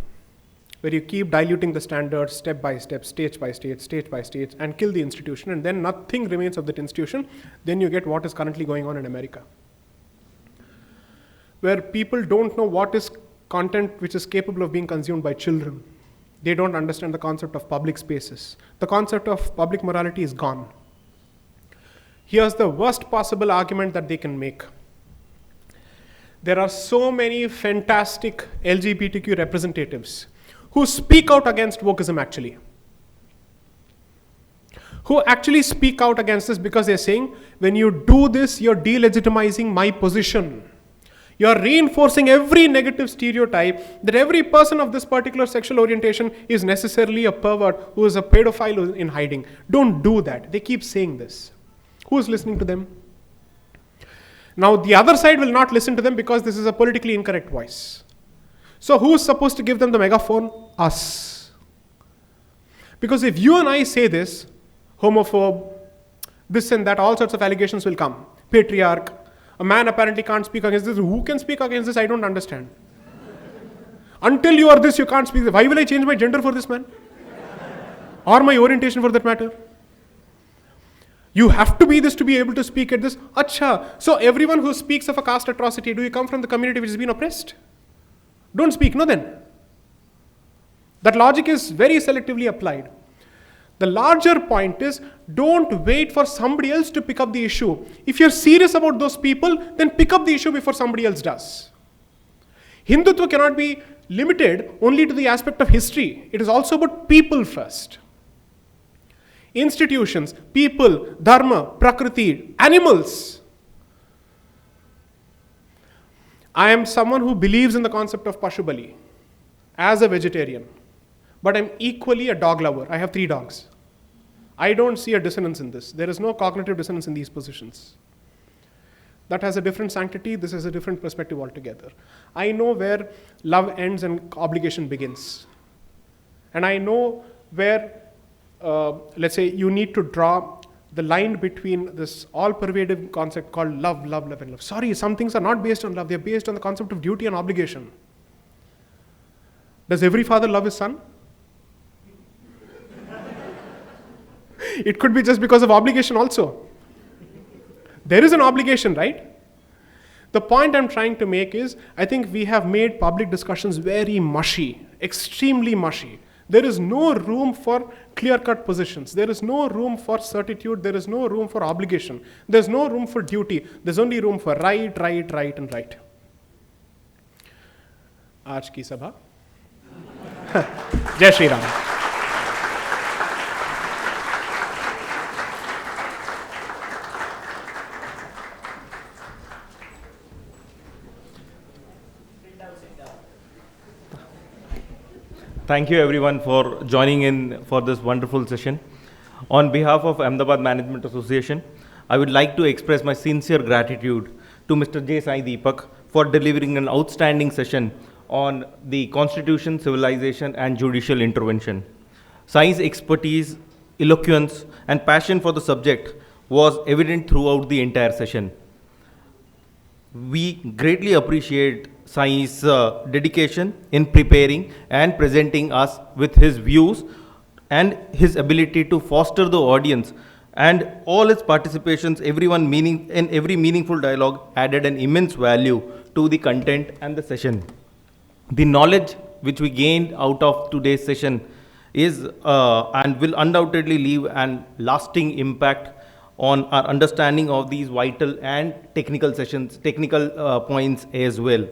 where you keep diluting the standards step by step, stage by stage, and kill the institution, and then nothing remains of that institution. Then you get what is currently going on in America. where people don't know what is content which is capable of being consumed by children. They don't understand the concept of public spaces. The concept of public morality is gone. Here's the worst possible argument that they can make. There are so many fantastic LGBTQ representatives who speak out against wokeism actually. Who actually speak out against this because they're saying, when you do this, you're delegitimizing my position. You're reinforcing every negative stereotype that every person of this particular sexual orientation is necessarily a pervert who is a pedophile who is in hiding. Don't do that. They keep saying this. Who is listening to them? Now, the other side will not listen to them because this is a politically incorrect voice. So who's supposed to give them the megaphone? Us. Because if you and I say this, homophobe, this and that, all sorts of allegations will come. Patriarch, a man apparently can't speak against this. Who can speak against this? I don't understand. Until you are this, you can't speak. Why will I change my gender for this man? Or my orientation for that matter? You have to be this to be able to speak at this. Acha. So everyone who speaks of a caste atrocity, do you come from the community which has been oppressed? Don't speak, no then. That logic is very selectively applied. The larger point is, don't wait for somebody else to pick up the issue. If you're serious about those people, then pick up the issue before somebody else does. Hindutva cannot be limited only to the aspect of history. It is also about people first. Institutions, people, dharma, prakriti, animals. I am someone who believes in the concept of Pashubali as a vegetarian. But I'm equally a dog lover. I have 3 dogs. I don't see a dissonance in this. There is no cognitive dissonance in these positions. That has a different sanctity. This is a different perspective altogether. I know where love ends and obligation begins. And I know where, let's say, you need to draw the line between this all-pervasive concept called love, love, love, and love. Sorry, some things are not based on love. They're based on the concept of duty and obligation. Does every father love his son? It could be just because of obligation also. There is an obligation, right? The point I'm trying to make is, I think we have made public discussions very mushy, extremely mushy. There is no room for clear-cut positions. There is no room for certitude. There is no room for obligation. There's no room for duty. There's only room for right, right, right, and right. आज की सभा जय Shri Ram. Thank you everyone for joining in for this wonderful session. On behalf of Ahmedabad Management Association, I would like to express my sincere gratitude to Mr. J. Sai Deepak for delivering an outstanding session on the Constitution, Civilization and Judicial Intervention. Sai's expertise, eloquence and passion for the subject was evident throughout the entire session. We greatly appreciate Sai's dedication in preparing and presenting us with his views and his ability to foster the audience, and all his participations, in every meaningful dialogue added an immense value to the content and the session. The knowledge which we gained out of today's session is and will undoubtedly leave an lasting impact on our understanding of these vital and technical points as well.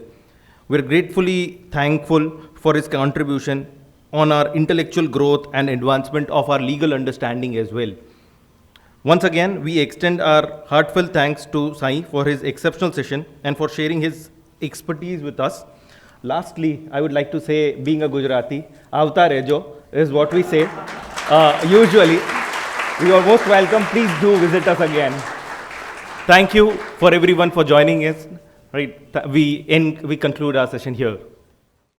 We're gratefully thankful for his contribution on our intellectual growth and advancement of our legal understanding as well. Once again, we extend our heartfelt thanks to Sai for his exceptional session and for sharing his expertise with us. Lastly, I would like to say, being a Gujarati, Avta Rejo is what we say. Usually, you are most welcome. Please do visit us again. Thank you for everyone for joining us. Right, we conclude our session here.